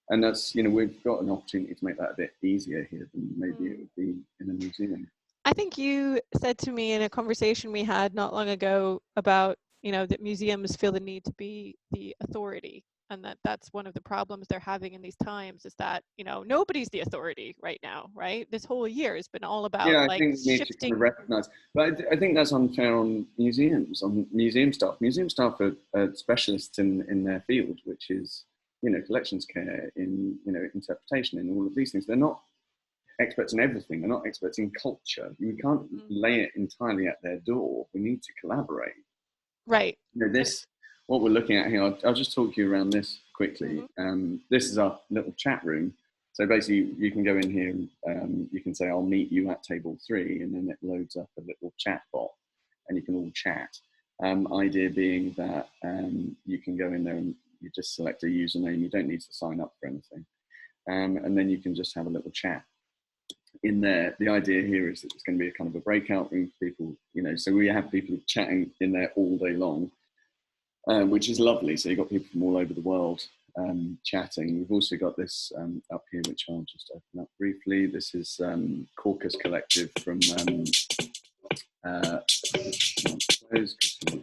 And that's, we've got an opportunity to make that a bit easier here than maybe it would be in a museum. I think you said to me in a conversation we had not long ago about, that museums feel the need to be the authority, and that's one of the problems they're having in these times is that, nobody's the authority right now, right? This whole year has been all about I think we need to kind of recognise. But I think that's unfair on museums, on museum staff. Museum staff are specialists in their field, which is, collections care, in, interpretation, in all of these things. They're not experts in everything. They're not experts in culture. You can't lay it entirely at their door. We need to collaborate. Right. What we're looking at here, I'll just talk you around this quickly. This is our little chat room. So basically you can go in here and you can say, I'll meet you at table 3, and then it loads up a little chat bot and you can all chat. Idea being that you can go in there and you just select a username. You don't need to sign up for anything. And then you can just have a little chat in there. The idea here is that it's going to be a kind of a breakout room for people, so we have people chatting in there all day long, which is lovely. So you've got people from all over the world chatting. We've also got this up here, which I'll just open up briefly. This is Caucus Collective from in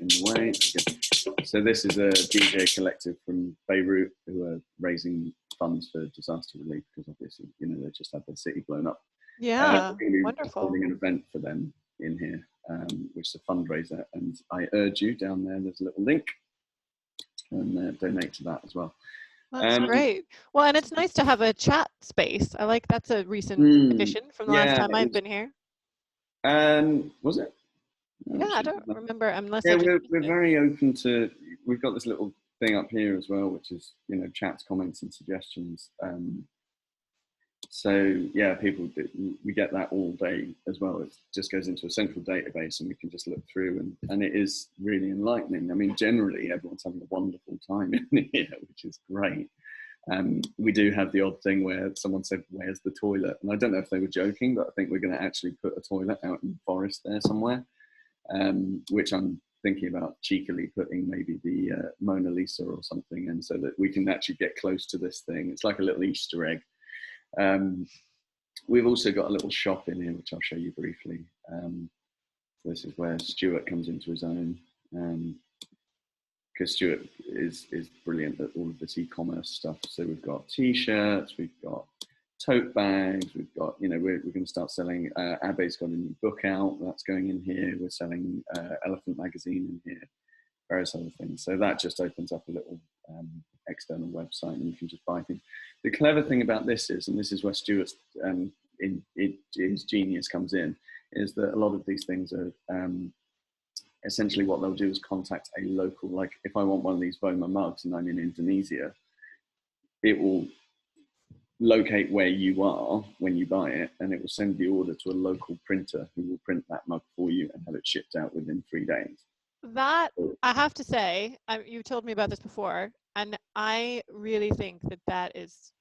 the way. So this is a DJ collective from Beirut who are raising funds for disaster relief, because obviously, they just had their city blown up. Yeah, wonderful. Holding an event for them in here, which is a fundraiser, and I urge you down there. There's a little link, and donate to that as well. That's great. Well, and it's nice to have a chat space. I like that's a recent addition from the last time I've been here. Was it? Yeah, I don't remember. Unless we're very open to. We've got this little thing up here as well, which is chats, comments, and suggestions. So yeah, we get that all day as well. It just goes into a central database, and we can just look through, and it is really enlightening. I mean, generally everyone's having a wonderful time in here, which is great. We do have the odd thing where someone said, "Where's the toilet?" And I don't know if they were joking, but I think we're going to actually put a toilet out in the forest there somewhere. Which I'm thinking about cheekily putting maybe the Mona Lisa or something in, so that we can actually get close to this thing. It's like a little Easter egg. We've also got a little shop in here, which I'll show you briefly. This is where Stuart comes into his own, because Stuart is brilliant at all of this e-commerce stuff. So we've got T-shirts, we've got tote bags, we've got, we're going to start selling, Abe's got a new book out that's going in here. We're selling Elephant magazine in here, various other things. So that just opens up a little external website, and you can just buy things. The clever thing about this is, and this is where Stuart's his genius comes in, is that a lot of these things are essentially what they'll do is contact a local, like if I want one of these Voma mugs and I'm in Indonesia, it will locate where you are when you buy it, and it will send the order to a local printer who will print that mug for you and have it shipped out within 3 days. That, I have to say, you told me about this before, and I really think that that is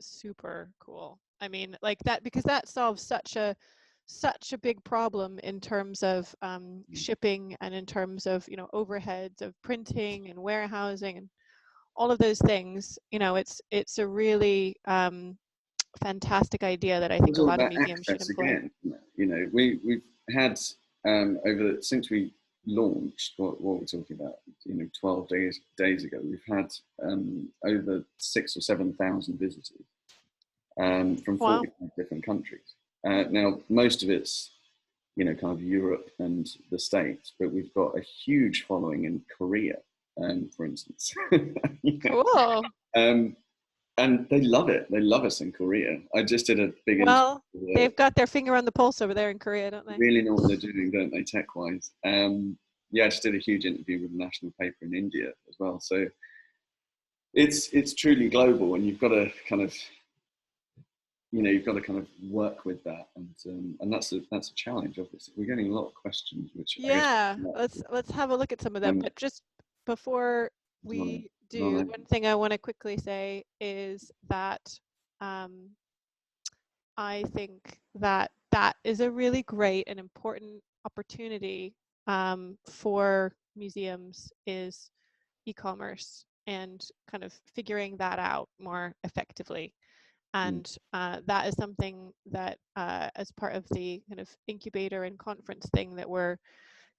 super cool. I mean, like that, because that solves such a big problem in terms of shipping, and in terms of, you know, overheads of printing and warehousing and all of those things. You know, it's a really fantastic idea that I think a lot of museums should employ. Again, you know, we've had since we launched, what we're talking about, you know, 12 days ago, we've had over 6,000 or 7,000 visitors from 45 different countries. Now, most of it's, you know, kind of Europe and the States, but we've got a huge following in Korea, for instance. You know? Cool. And they love it. They love us in Korea. I just did a big. Well, they've got their finger on the pulse over there in Korea, don't they? Really know what they're doing, don't they, tech-wise? Yeah, I just did a huge interview with a national paper in India as well. So it's truly global, and you've got to kind of, you know, you've got to kind of work with that, and that's a challenge. Obviously, we're getting a lot of questions. Which let's have a look at some of them. But just before we do, one thing I want to quickly say is that I think that that is a really great and important opportunity for museums, is e-commerce and kind of figuring that out more effectively. And that is something that as part of the kind of incubator and conference thing that we're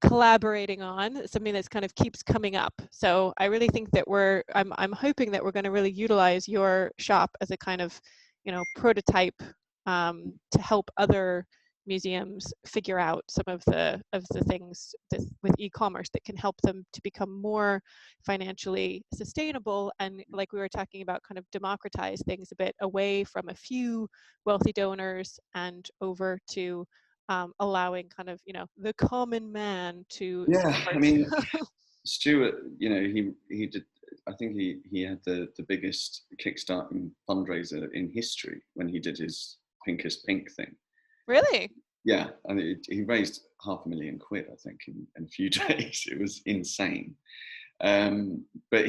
collaborating on, something that's kind of keeps coming up. So I really think that I'm hoping that we're going to really utilize your shop as a kind of, you know, prototype to help other museums figure out some of the things with e-commerce that can help them to become more financially sustainable, and, like we were talking about, kind of democratize things a bit away from a few wealthy donors and over to allowing kind of, you know, the common man to support. I mean, Stuart, you know, he did, I think he had the biggest Kickstarting fundraiser in history when he did his Pinkest Pink thing. Really? Yeah, I mean, he raised £500,000, I think, in a few days. It was insane. But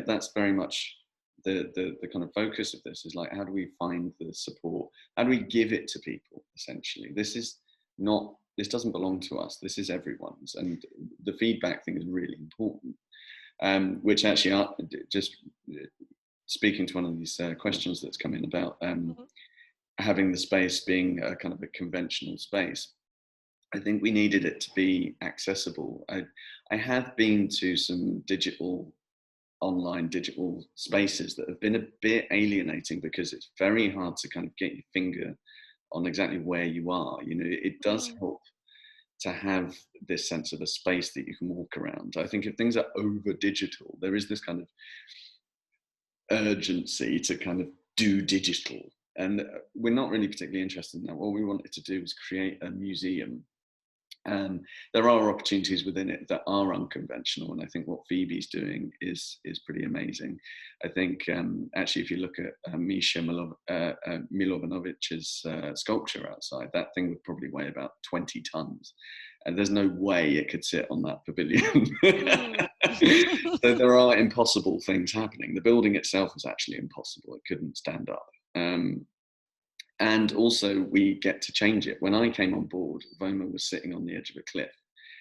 that's very much the kind of focus of this, is like, how do we find the support? How do we give it to people, essentially? This doesn't belong to us. This is everyone's. And the feedback thing is really important, which actually just speaking to one of these questions that's come in about having the space being a kind of a conventional space. I think we needed it to be accessible. I have been to some online digital spaces that have been a bit alienating, because it's very hard to kind of get your finger on exactly where you are. You know, it does help to have this sense of a space that you can walk around. I think if things are over digital, there is this kind of urgency to kind of do digital. And we're not really particularly interested in that. What we wanted to do was create a museum. There are opportunities within it that are unconventional, and I think what Phoebe's doing is pretty amazing. I think actually, if you look at Misha Milovanovich's sculpture outside, that thing would probably weigh about 20 tons, and there's no way it could sit on that pavilion. So there are impossible things happening. The building itself was actually impossible; it couldn't stand up. And also, we get to change it. When I came on board, Voma was sitting on the edge of a cliff.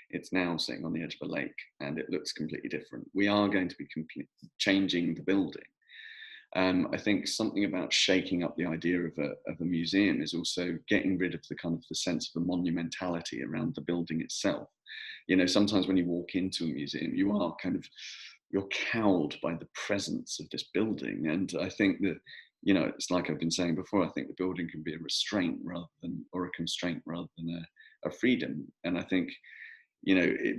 It's now sitting on the edge of a lake, and it looks completely different. We are going to be changing the building. I think something about shaking up the idea of a museum is also getting rid of the kind of the sense of the monumentality around the building itself. You know, sometimes when you walk into a museum, you're cowed by the presence of this building. And I think that, you know, it's like I've been saying before, I think the building can be a restraint or a constraint rather than a freedom. And I think,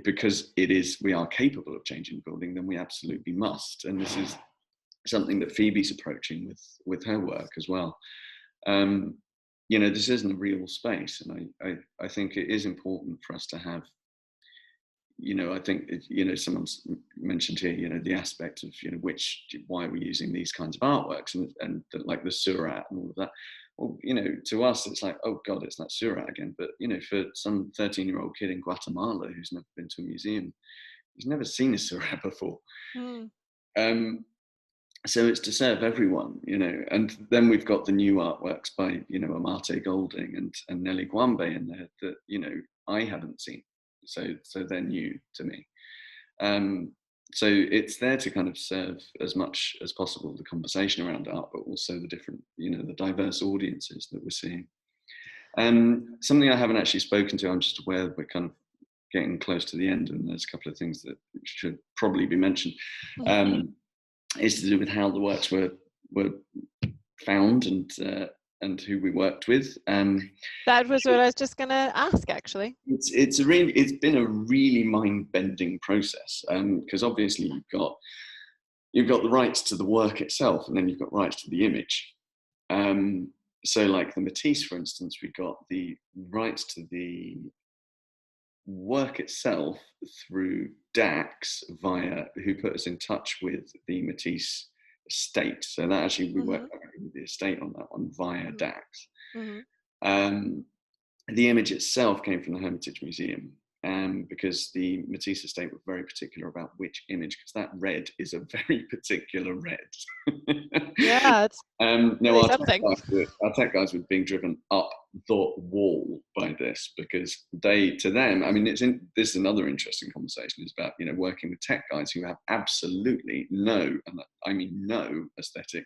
because we are capable of changing the building, then we absolutely must. And this is something that Phoebe's approaching with her work as well. This isn't a real space, and I think it is important for us to have, I think, someone's mentioned here, the aspect of, why we're using these kinds of artworks and like the surat and all of that. Well, to us, it's like, oh God, it's that surat again. But, for some 13-year-old kid in Guatemala who's never been to a museum, he's never seen a surat before. So it's to serve everyone, and then we've got the new artworks by, Amate Golding and Nelly Guambe in there that, I haven't seen. So they're new to me. So it's there to kind of serve as much as possible the conversation around art, but also the different, the diverse audiences that we're seeing. Something I haven't actually spoken to, I'm just aware we're kind of getting close to the end, and there's a couple of things that should probably be mentioned. Is to do with how the works were found and who we worked with. That was what I was just going to ask, actually. It's been a really mind-bending process, because obviously you've got the rights to the work itself, and then you've got rights to the image. So, like the Matisse, for instance, we got the rights to the work itself through Dax, who put us in touch with the Matisse estate. So that actually we worked with the estate on that one via Dax. The image itself came from the Hermitage Museum, because the Matisse estate were very particular about which image, because that red is a very particular red. Yeah, it's really something. Our tech guys were being driven up the wall by this, because to them, I mean, this is another interesting conversation, is about, working with tech guys who have absolutely no, and I mean no, aesthetic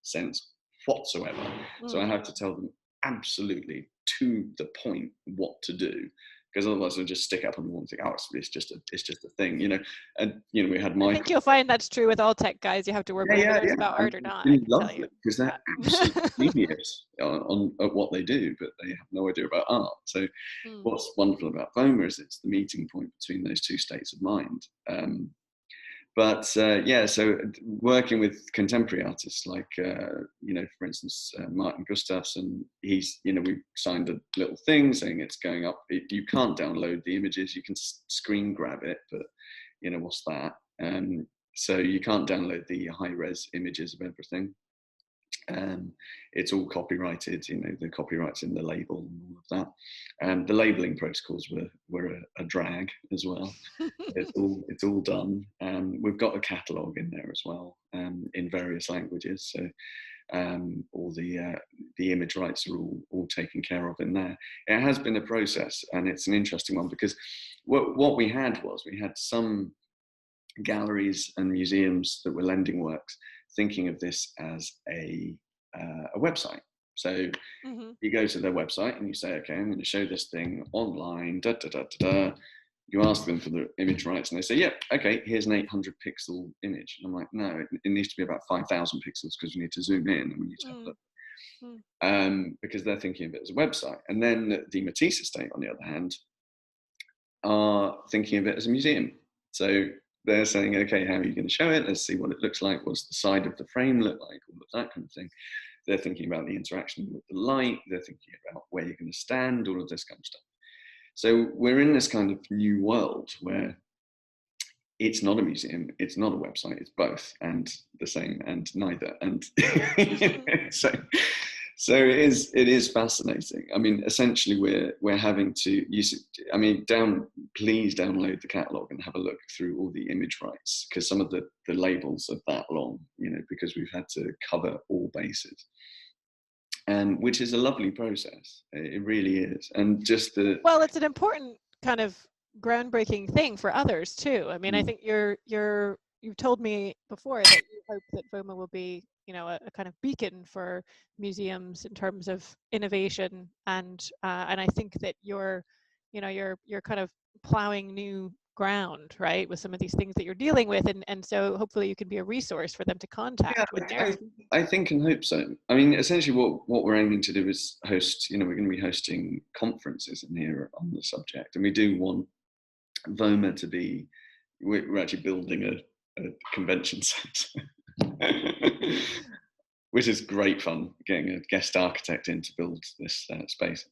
sense whatsoever. So I have to tell them absolutely to the point what to do, because otherwise they'll just stick up on the wall and think, oh, it's just a thing, And we had Michael. I think you'll find that's true with all tech guys you have to work with, whether it's about art or not. I love it, because they're absolutely genius at what they do, but they have no idea about art. So what's wonderful about VOMA is it's the meeting point between those two states of mind. So working with contemporary artists like, for instance, Martin Gustafsson, he's, we signed a little thing saying it's going up. You can't download the images, you can screen grab it, but, what's that? So you can't download the high-res images of everything. It's all copyrighted, the copyrights in the label and all of that. The labeling protocols were a drag as well. It's all done. We've got a catalogue in there as well, in various languages. So all the image rights are all taken care of in there. It has been a process, and it's an interesting one, because what we had some galleries and museums that were lending works thinking of this as a website. So you go to their website and you say, okay, I'm going to show this thing online, You ask them for the image rights and they say, yep, okay, here's an 800 pixel image. And I'm like, no, it needs to be about 5,000 pixels, because we need to zoom in and we need to have a look. Because they're thinking of it as a website. And then the Matisse estate, on the other hand, are thinking of it as a museum. So they're saying, okay, how are you going to show it? Let's see what it looks like. What's the side of the frame look like? All of that kind of thing. They're thinking about the interaction with the light. They're thinking about where you're going to stand, all of this kind of stuff. So we're in this kind of new world where it's not a museum, it's not a website, it's both and the same and neither. And so it is fascinating. I mean, essentially we're having to use, please download the catalogue and have a look through all the image rights, because some of the labels are that long, because we've had to cover all bases. Which is a lovely process. It really is. And just well, it's an important kind of groundbreaking thing for others too. I mean, I think you've told me before that you hope that VOMA will be, a kind of beacon for museums in terms of innovation, and I think that you're kind of plowing new ground, right, with some of these things that you're dealing with, and so hopefully you can be a resource for them to contact. I think and hope so. I mean, essentially what we're aiming to do is host, we're going to be hosting conferences in here on the subject, and we do one VOMA to be, we're actually building a convention centre. Which is great fun, getting a guest architect in to build this space.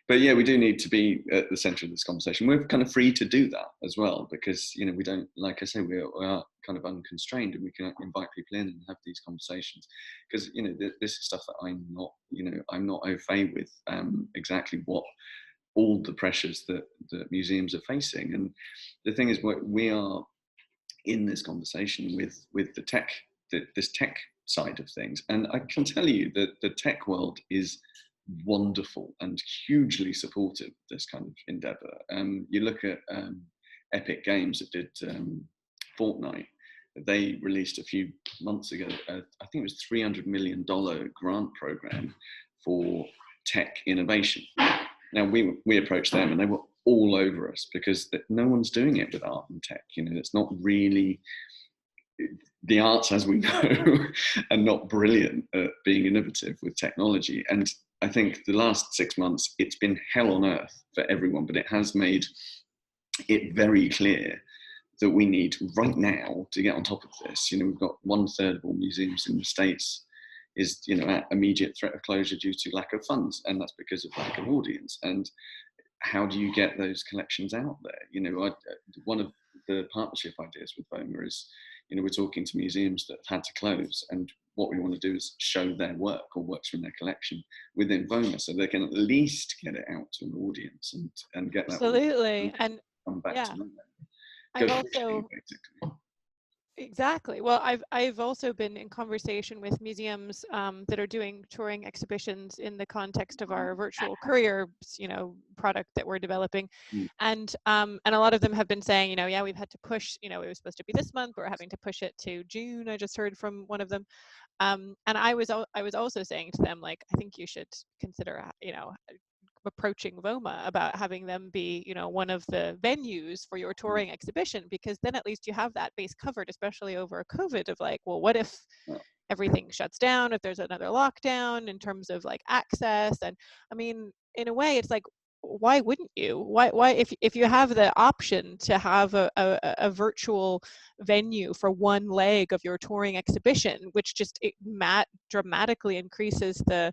But yeah, we do need to be at the centre of this conversation. We're kind of free to do that as well, because, you know, we don't, like I say, we are kind of unconstrained, and we can invite people in and have these conversations. Because, you know, this is stuff that I'm not, you know, I'm not au fait with exactly what all the pressures that museums are facing. And the thing is, we are in this conversation with the tech, this tech side of things. And I can tell you that the tech world is wonderful and hugely supportive of this kind of endeavor. You look at Epic Games that did Fortnite. They released a few months ago, I think it was $300 million grant program for tech innovation. Now we approached them and they were all over us, because no one's doing it with art and tech. You know, it's not really, the arts, as we know, are not brilliant at being innovative with technology. And I think the last 6 months, it's been hell on earth for everyone, but it has made it very clear that we need right now to get on top of this. You know, we've got 1/3 of all museums in the States is, you know, at immediate threat of closure due to lack of funds, and that's because of lack of audience. And how do you get those collections out there? You know, one of the partnership ideas with VOMA is, you know, we're talking to museums that have had to close, and what we want to do is show their work or works from their collection within VOMA, so they can at least get it out to an audience and get that. Absolutely, and come back yeah, to them. I've also basically. Exactly. Well, I've also been in conversation with museums that are doing touring exhibitions in the context of our virtual courier, you know, product that we're developing, and a lot of them have been saying, you know, yeah, we've had to push. You know, it was supposed to be this month, but we're having to push it to June. I just heard from one of them, and I was also saying to them, like, I think you should consider, you know, approaching VOMA about having them be, you know, one of the venues for your touring exhibition, because then at least you have that base covered, especially over COVID, of like, well, what if everything shuts down, if there's another lockdown in terms of like access? And I mean, in a way, it's like, why wouldn't you? Why if you have the option to have a virtual venue for one leg of your touring exhibition, which just dramatically increases the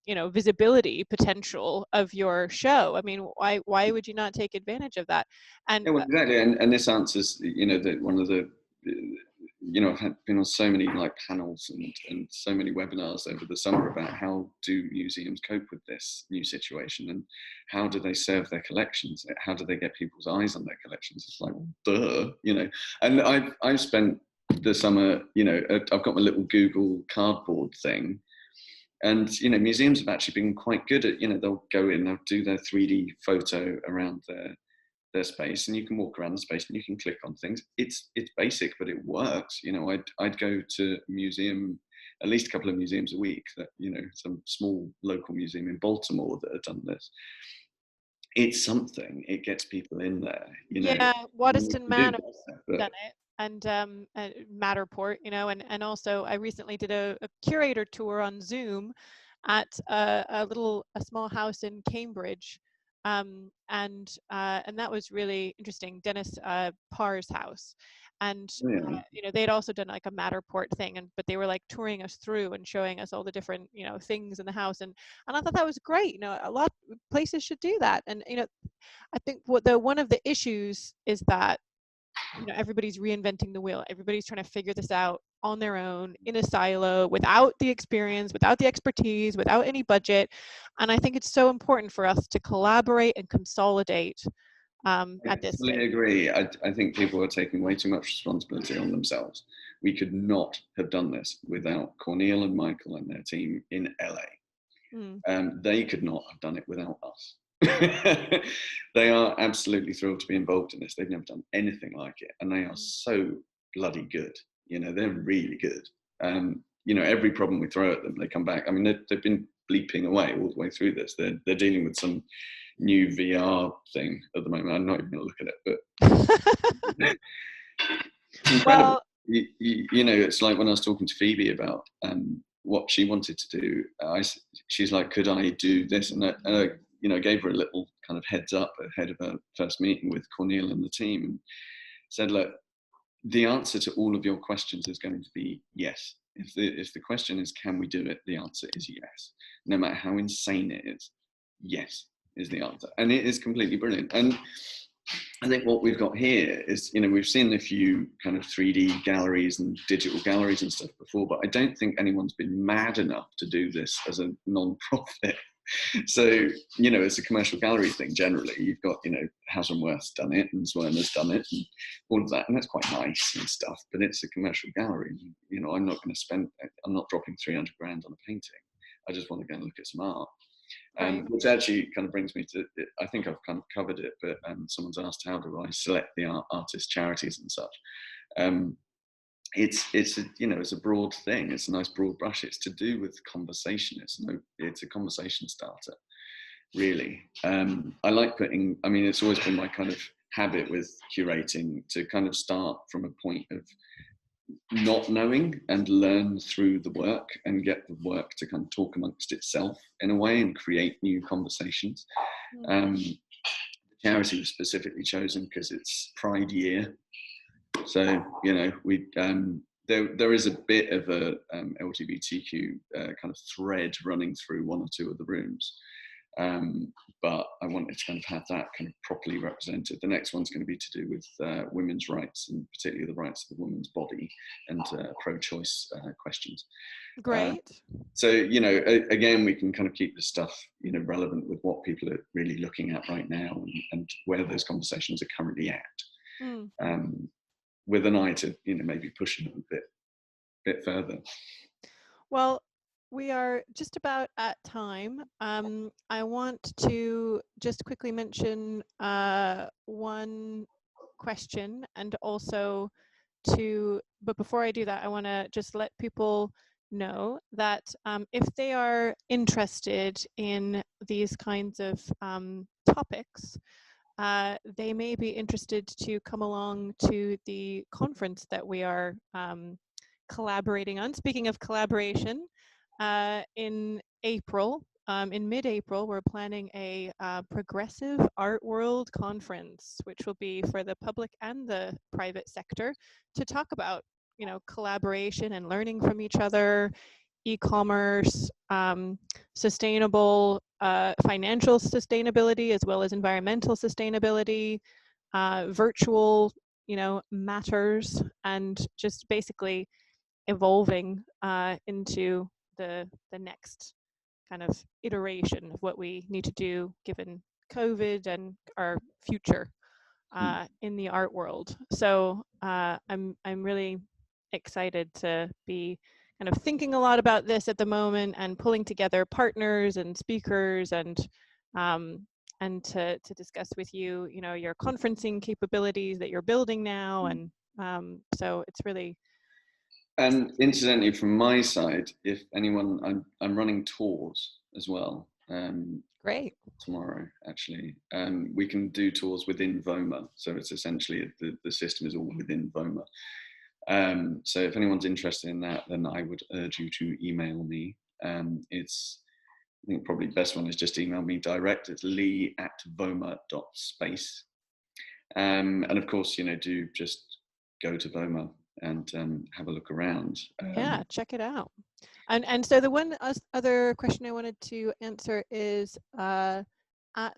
you know, visibility potential of your show. I mean, why would you not take advantage of that? And yeah, well, exactly. And this answers, you know, that one of the, you know, I've been on so many like panels and so many webinars over the summer about how do museums cope with this new situation, and how do they serve their collections? How do they get people's eyes on their collections? It's like, duh, you know. And I've spent the summer, you know, I've got my little Google Cardboard thing. And, you know, museums have actually been quite good at, you know, they'll go in, they'll do their 3D photo around their space, and you can walk around the space and you can click on things. It's basic, but it works. You know, I'd go to a museum, at least a couple of museums a week, that, you know, some small local museum in Baltimore that have done this. It's something, it gets people in there, you know. Yeah, Waddesdon Manor done it. And Matterport, you know, and also I recently did a curator tour on Zoom at a small house in Cambridge, and that was really interesting. Dennis Parr's house, and you know, they'd also done like a Matterport thing, but they were like touring us through and showing us all the different, you know, things in the house, and I thought that was great. You know, a lot of places should do that, and you know, I think one of the issues is that, you know, everybody's reinventing the wheel. Everybody's trying to figure this out on their own in a silo, without the experience, without the expertise, without any budget. And I think it's so important for us to collaborate and consolidate at this stage. I agree. I think people are taking way too much responsibility on themselves. We could not have done this without Cornel and Michael and their team in LA. They could not have done it without us. They are absolutely thrilled to be involved in this. They've never done anything like it, and they are so bloody good. You know, they're really good. You know, every problem we throw at them, they come back. I mean, they've been bleeping away all the way through this. They're dealing with some new VR thing at the moment. I'm not even going to look at it, but incredible. Well, you know, it's like when I was talking to Phoebe about what she wanted to do. She's like, could I do this? And gave her a little kind of heads up ahead of her first meeting with Cornelia and the team, and said, look, the answer to all of your questions is going to be yes. If the question is, can we do it? The answer is yes. No matter how insane it is, yes is the answer. And it is completely brilliant. And I think what we've got here is, we've seen a few kind of 3D galleries and digital galleries and stuff before, but I don't think anyone's been mad enough to do this as a non-profit. So, it's a commercial gallery thing generally. You've got, House and Worth's done it, and Zwirner's done it, and all of that, and that's quite nice and stuff, but it's a commercial gallery. I'm not dropping 300 grand on a painting. I just want to go and look at some art. Right. Which actually kind of brings me to, I think I've kind of covered it, but someone's asked, how do I select the artist charities and such? It's a broad thing. It's a nice broad brush. It's to do with conversation. It's a conversation starter, really. I like it's always been my kind of habit with curating to kind of start from a point of not knowing and learn through the work and get the work to kind of talk amongst itself in a way and create new conversations. The charity was specifically chosen because it's Pride Year. So, there is a bit of a LGBTQ kind of thread running through one or two of the rooms. But I wanted to kind of have that kind of properly represented. The next one's going to be to do with women's rights, and particularly the rights of the woman's body and pro-choice questions. Great. So, again, we can kind of keep this stuff, relevant with what people are really looking at right now and where those conversations are currently at, with an eye to, maybe pushing them a bit further. Well, we are just about at time. I want to just quickly mention one question, and also but before I do that, I want to just let people know that if they are interested in these kinds of topics, they may be interested to come along to the conference that we are collaborating on. Speaking of collaboration, in April, in mid-April, we're planning a progressive art world conference, which will be for the public and the private sector to talk about, collaboration and learning from each other, e-commerce, sustainable financial sustainability, as well as environmental sustainability, virtual, matters, and just basically evolving into the next kind of iteration of what we need to do given COVID and our future in the art world. So I'm really excited to be kind of thinking a lot about this at the moment and pulling together partners and speakers and to discuss with you, your conferencing capabilities that you're building now. And so it's really. And incidentally, from my side, if anyone, I'm running tours as well. Great. Tomorrow, actually. We can do tours within VOMA. So it's essentially, the system is all within VOMA. So if anyone's interested in that, then I would urge you to email me. I think probably the best one is just email me direct. It's lee@voma.space. And of course, do just go to VOMA and have a look around. Yeah, check it out. And so the one other question I wanted to answer is, at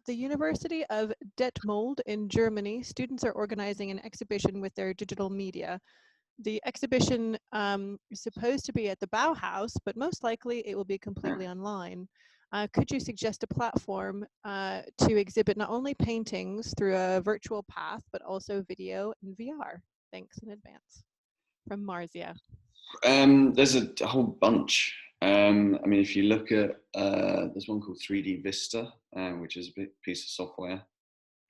the University of Detmold in Germany, students are organizing an exhibition with their digital media. The exhibition is supposed to be at the Bauhaus, but most likely it will be completely online. Could you suggest a platform to exhibit not only paintings through a virtual path, but also video and VR? Thanks in advance. From Marzia. There's a whole bunch. If you look at, there's one called 3D Vista, which is a piece of software.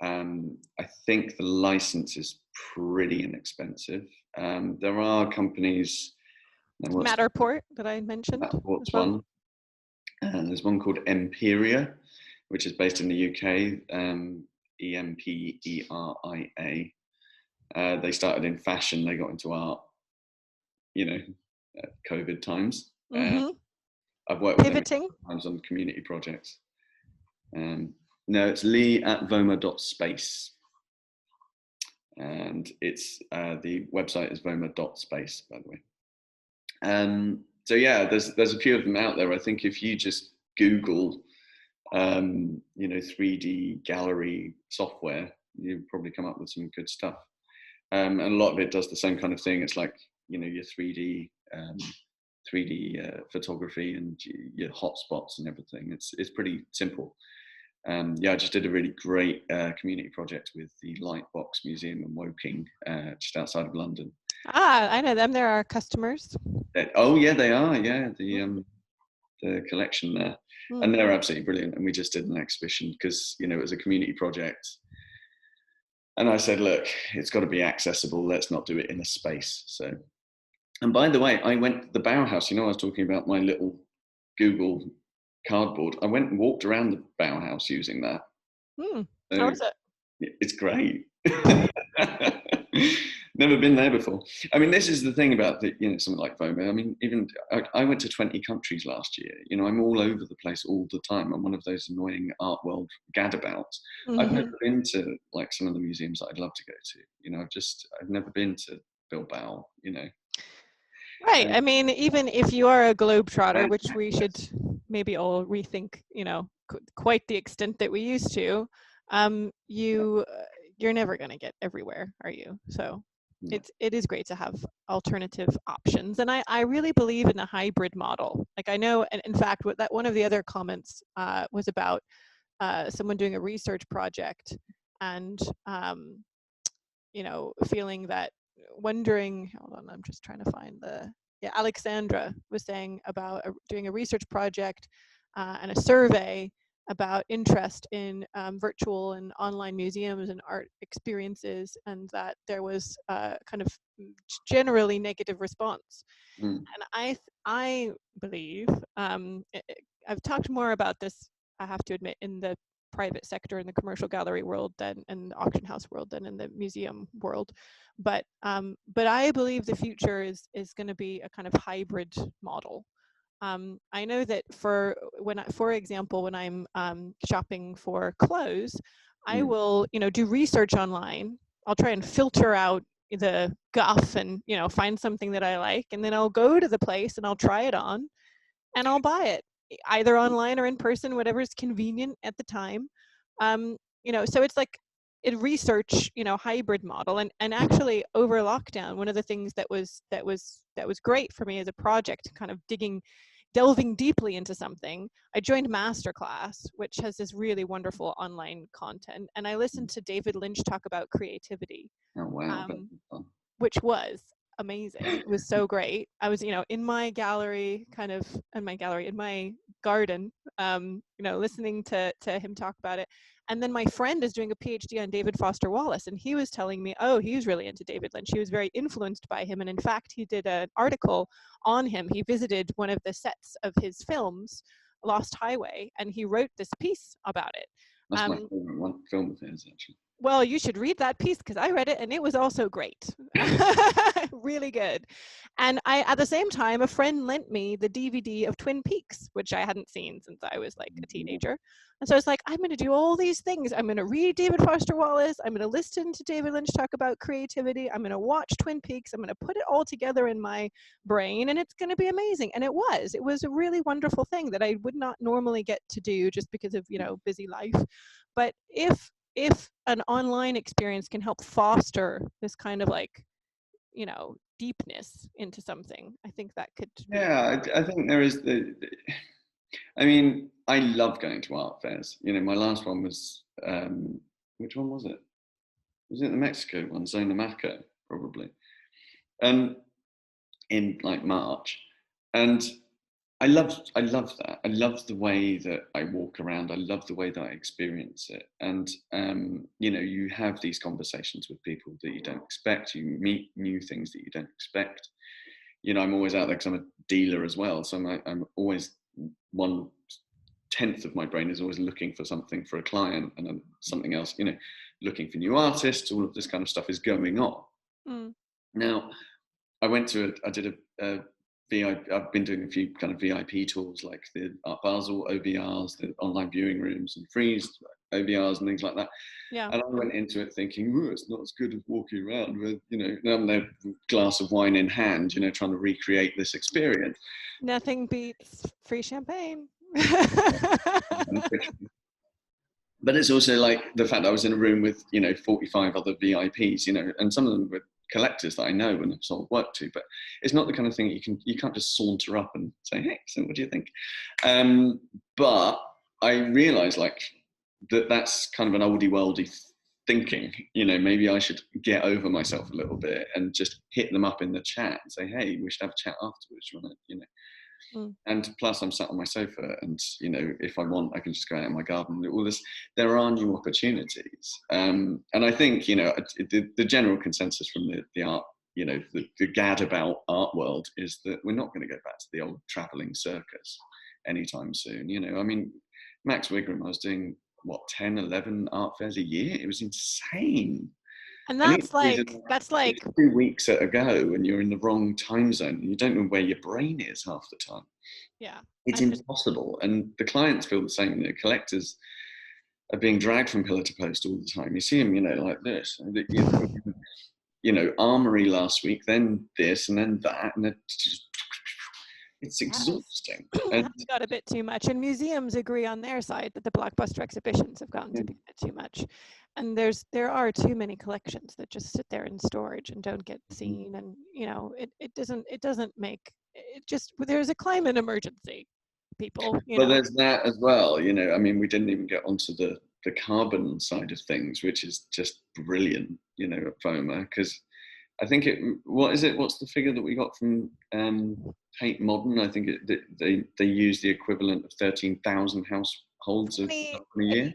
I think the license is pretty inexpensive. There are companies. Matterport that I mentioned. Matterport's one. And there's one called Empiria, which is based in the UK. EMPERIA. They started in fashion. They got into art. COVID times. I've worked with them times on community projects. No, it's lee@voma.space. And it's the website is voma.space, by the way. So yeah, there's a few of them out there. I think if you just Google, 3D gallery software, you probably come up with some good stuff. And a lot of it does the same kind of thing. It's like, your 3D photography and your hotspots and everything. It's pretty simple. I just did a really great community project with the Lightbox Museum in Woking, just outside of London. I know them. They're our customers. Oh yeah, they are. Yeah, the collection there, and they're absolutely brilliant. And we just did an exhibition because it was a community project. And I said, look, it's got to be accessible. Let's not do it in a space. So, and by the way, I went to the Bauhaus. I was talking about my little Google cardboard. I went and walked around the Bauhaus using that. How was it? It's great. Never been there before. I mean, this is the thing about something like Voma. I mean, even I went to 20 countries last year. I'm all over the place all the time. I'm one of those annoying art world gadabouts. I've never been to like some of the museums that I'd love to go to. I've never been to Bilbao. Right. I mean, even if you are a globetrotter, which we should maybe all rethink, quite the extent that we used to, you're never going to get everywhere, are you? So it is great to have alternative options. And I really believe in the hybrid model. Like I know, and in fact, that one of the other comments was about someone doing a research project and, wondering, hold on, I'm just trying to find Alexandra was saying about doing a research project and a survey about interest in virtual and online museums and art experiences, and that there was kind of generally negative response. And I believe, I've talked more about this, I have to admit, in the private sector, in the commercial gallery world than in the auction house world than in the museum world, but I believe the future is going to be a kind of hybrid model. I know that for example, when I'm shopping for clothes, I will do research online. I'll try and filter out the guff and find something that I like, and then I'll go to the place and I'll try it on and I'll buy it, either online or in person, whatever is convenient at the time. So it's like a research, hybrid model. And actually over lockdown, one of the things that was great for me as a project, kind of delving deeply into something, I joined Masterclass, which has this really wonderful online content. And I listened to David Lynch talk about creativity. Oh, wow. Which was amazing. It was so great. I was, in my gallery, in my garden, listening to him talk about it. And then my friend is doing a PhD on David Foster Wallace, and he was telling me, he was really into David Lynch. He was very influenced by him. And in fact, he did an article on him. He visited one of the sets of his films, Lost Highway, and he wrote this piece about it. That's my favorite one film of his, actually. Well, you should read that piece because I read it and it was also great. Really good. And at the same time, a friend lent me the DVD of Twin Peaks, which I hadn't seen since I was like a teenager. And so it's like, I'm going to do all these things. I'm going to read David Foster Wallace. I'm going to listen to David Lynch talk about creativity. I'm going to watch Twin Peaks. I'm going to put it all together in my brain, and it's going to be amazing. And it was a really wonderful thing that I would not normally get to do just because of, busy life. But if an online experience can help foster this kind of deepness into something, I think that could be. Yeah, I think there is I mean, I love going to art fairs. My last one was, which one was it? Was it the Mexico one, Zona Maco, probably, in like March. And I love that. I love the way that I walk around. I love the way that I experience it. And, you have these conversations with people that you don't expect. You meet new things that you don't expect. I'm always out there because I'm a dealer as well. So I'm always 1/10 of my brain is always looking for something for a client, and then something else, looking for new artists. All of this kind of stuff is going on. Now, I did a I've been doing a few kind of VIP tours, like the Art Basel, OBRs, the online viewing rooms and freeze OVRs and things like that. Yeah. And I went into it thinking, oh, it's not as good as walking around with, a glass of wine in hand, trying to recreate this experience. Nothing beats free champagne. But it's also like the fact that I was in a room with, 45 other VIPs, and some of them were collectors that I know and have sold work to, but it's not the kind of thing that you can't just saunter up and say, hey, so what do you think? But I realized that's kind of an oldie worldy thinking, maybe I should get over myself a little bit and just hit them up in the chat and say, hey, we should have a chat afterwards, And plus I'm sat on my sofa and, if I want, I can just go out in my garden and do all this. There are new opportunities. And I think, the general consensus from the art, the gad about art world is that we're not going to go back to the old traveling circus anytime soon. I mean, Max Wigram, I was doing, 10, 11 art fairs a year? It was insane. And that's like 2 weeks at a go, and you're in the wrong time zone, and you don't know where your brain is half the time. Yeah, it's impossible. And the clients feel the same. The collectors are being dragged from pillar to post all the time. You see them, like this. Armory last week, then this, and then that, and it's exhausting. And got a bit too much, and museums agree on their side that the blockbuster exhibitions have gotten to be a bit too much, and there are too many collections that just sit there in storage and don't get seen, and it doesn't make it. Just there's a climate emergency, people. But there's that as well. I mean, we didn't even get onto the carbon side of things, which is just brilliant. At FOMA, because I think what's the figure that we got from Tate Modern? I think they use the equivalent of 13,000 households a year.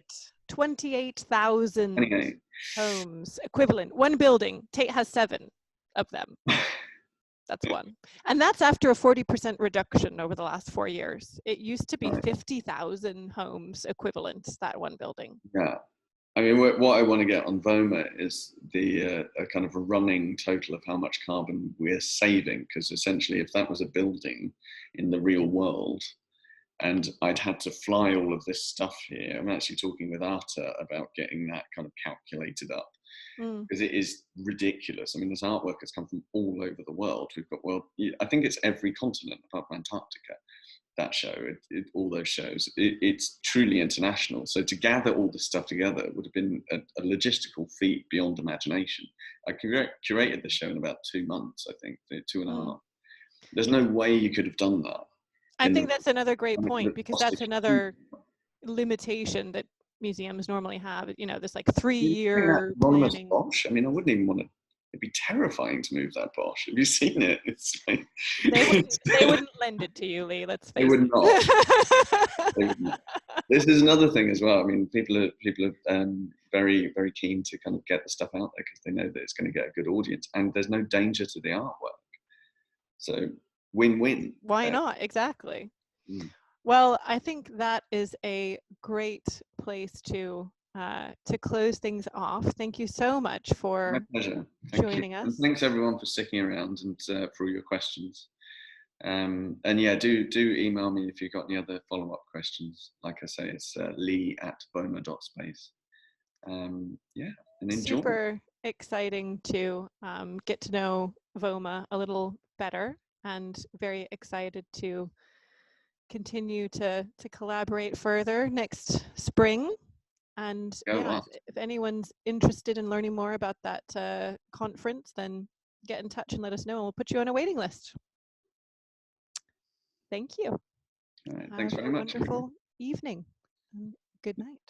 28,000 homes equivalent. One building. Tate has 7 of them. That's one. And that's after a 40% reduction over the last 4 years. It used to be 50,000 homes equivalent, that one building. Yeah. I mean, what I want to get on VOMA is a kind of a running total of how much carbon we're saving, because essentially if that was a building in the real world and I'd had to fly all of this stuff here, I'm actually talking with Arta about getting that kind of calculated up, because it is ridiculous. I mean, this artwork has come from all over the world. We've got, I think it's every continent apart from Antarctica. That show, all those shows, it's truly international. So to gather all this stuff together would have been a logistical feat beyond imagination. I curated the show in about 2 months, I think, 2.5. There's no way you could have done that. I think that's another great point, because that's another limitation that museums normally have. This like 3-year planning. Bosch. I mean, I wouldn't even want to. It'd be terrifying to move that Bosch. Have you seen it? It's like they wouldn't lend it to you, Lee. Let's face it. They would not. This is another thing as well. I mean, people are very, very keen to kind of get the stuff out there because they know that it's going to get a good audience, and there's no danger to the artwork. So win-win. Why not? Exactly. Well, I think that is a great place to close things off. Thank you so much for joining us. And thanks everyone for sticking around and for all your questions. And yeah, do email me if you've got any other follow-up questions. Like I say, it's lee@voma.space. And enjoy. Super exciting to get to know VOMA a little better, and very excited to continue to collaborate further next spring. And if anyone's interested in learning more about that conference, then get in touch and let us know, and we'll put you on a waiting list. Thank you. All right, thanks very much. Wonderful evening, and good night.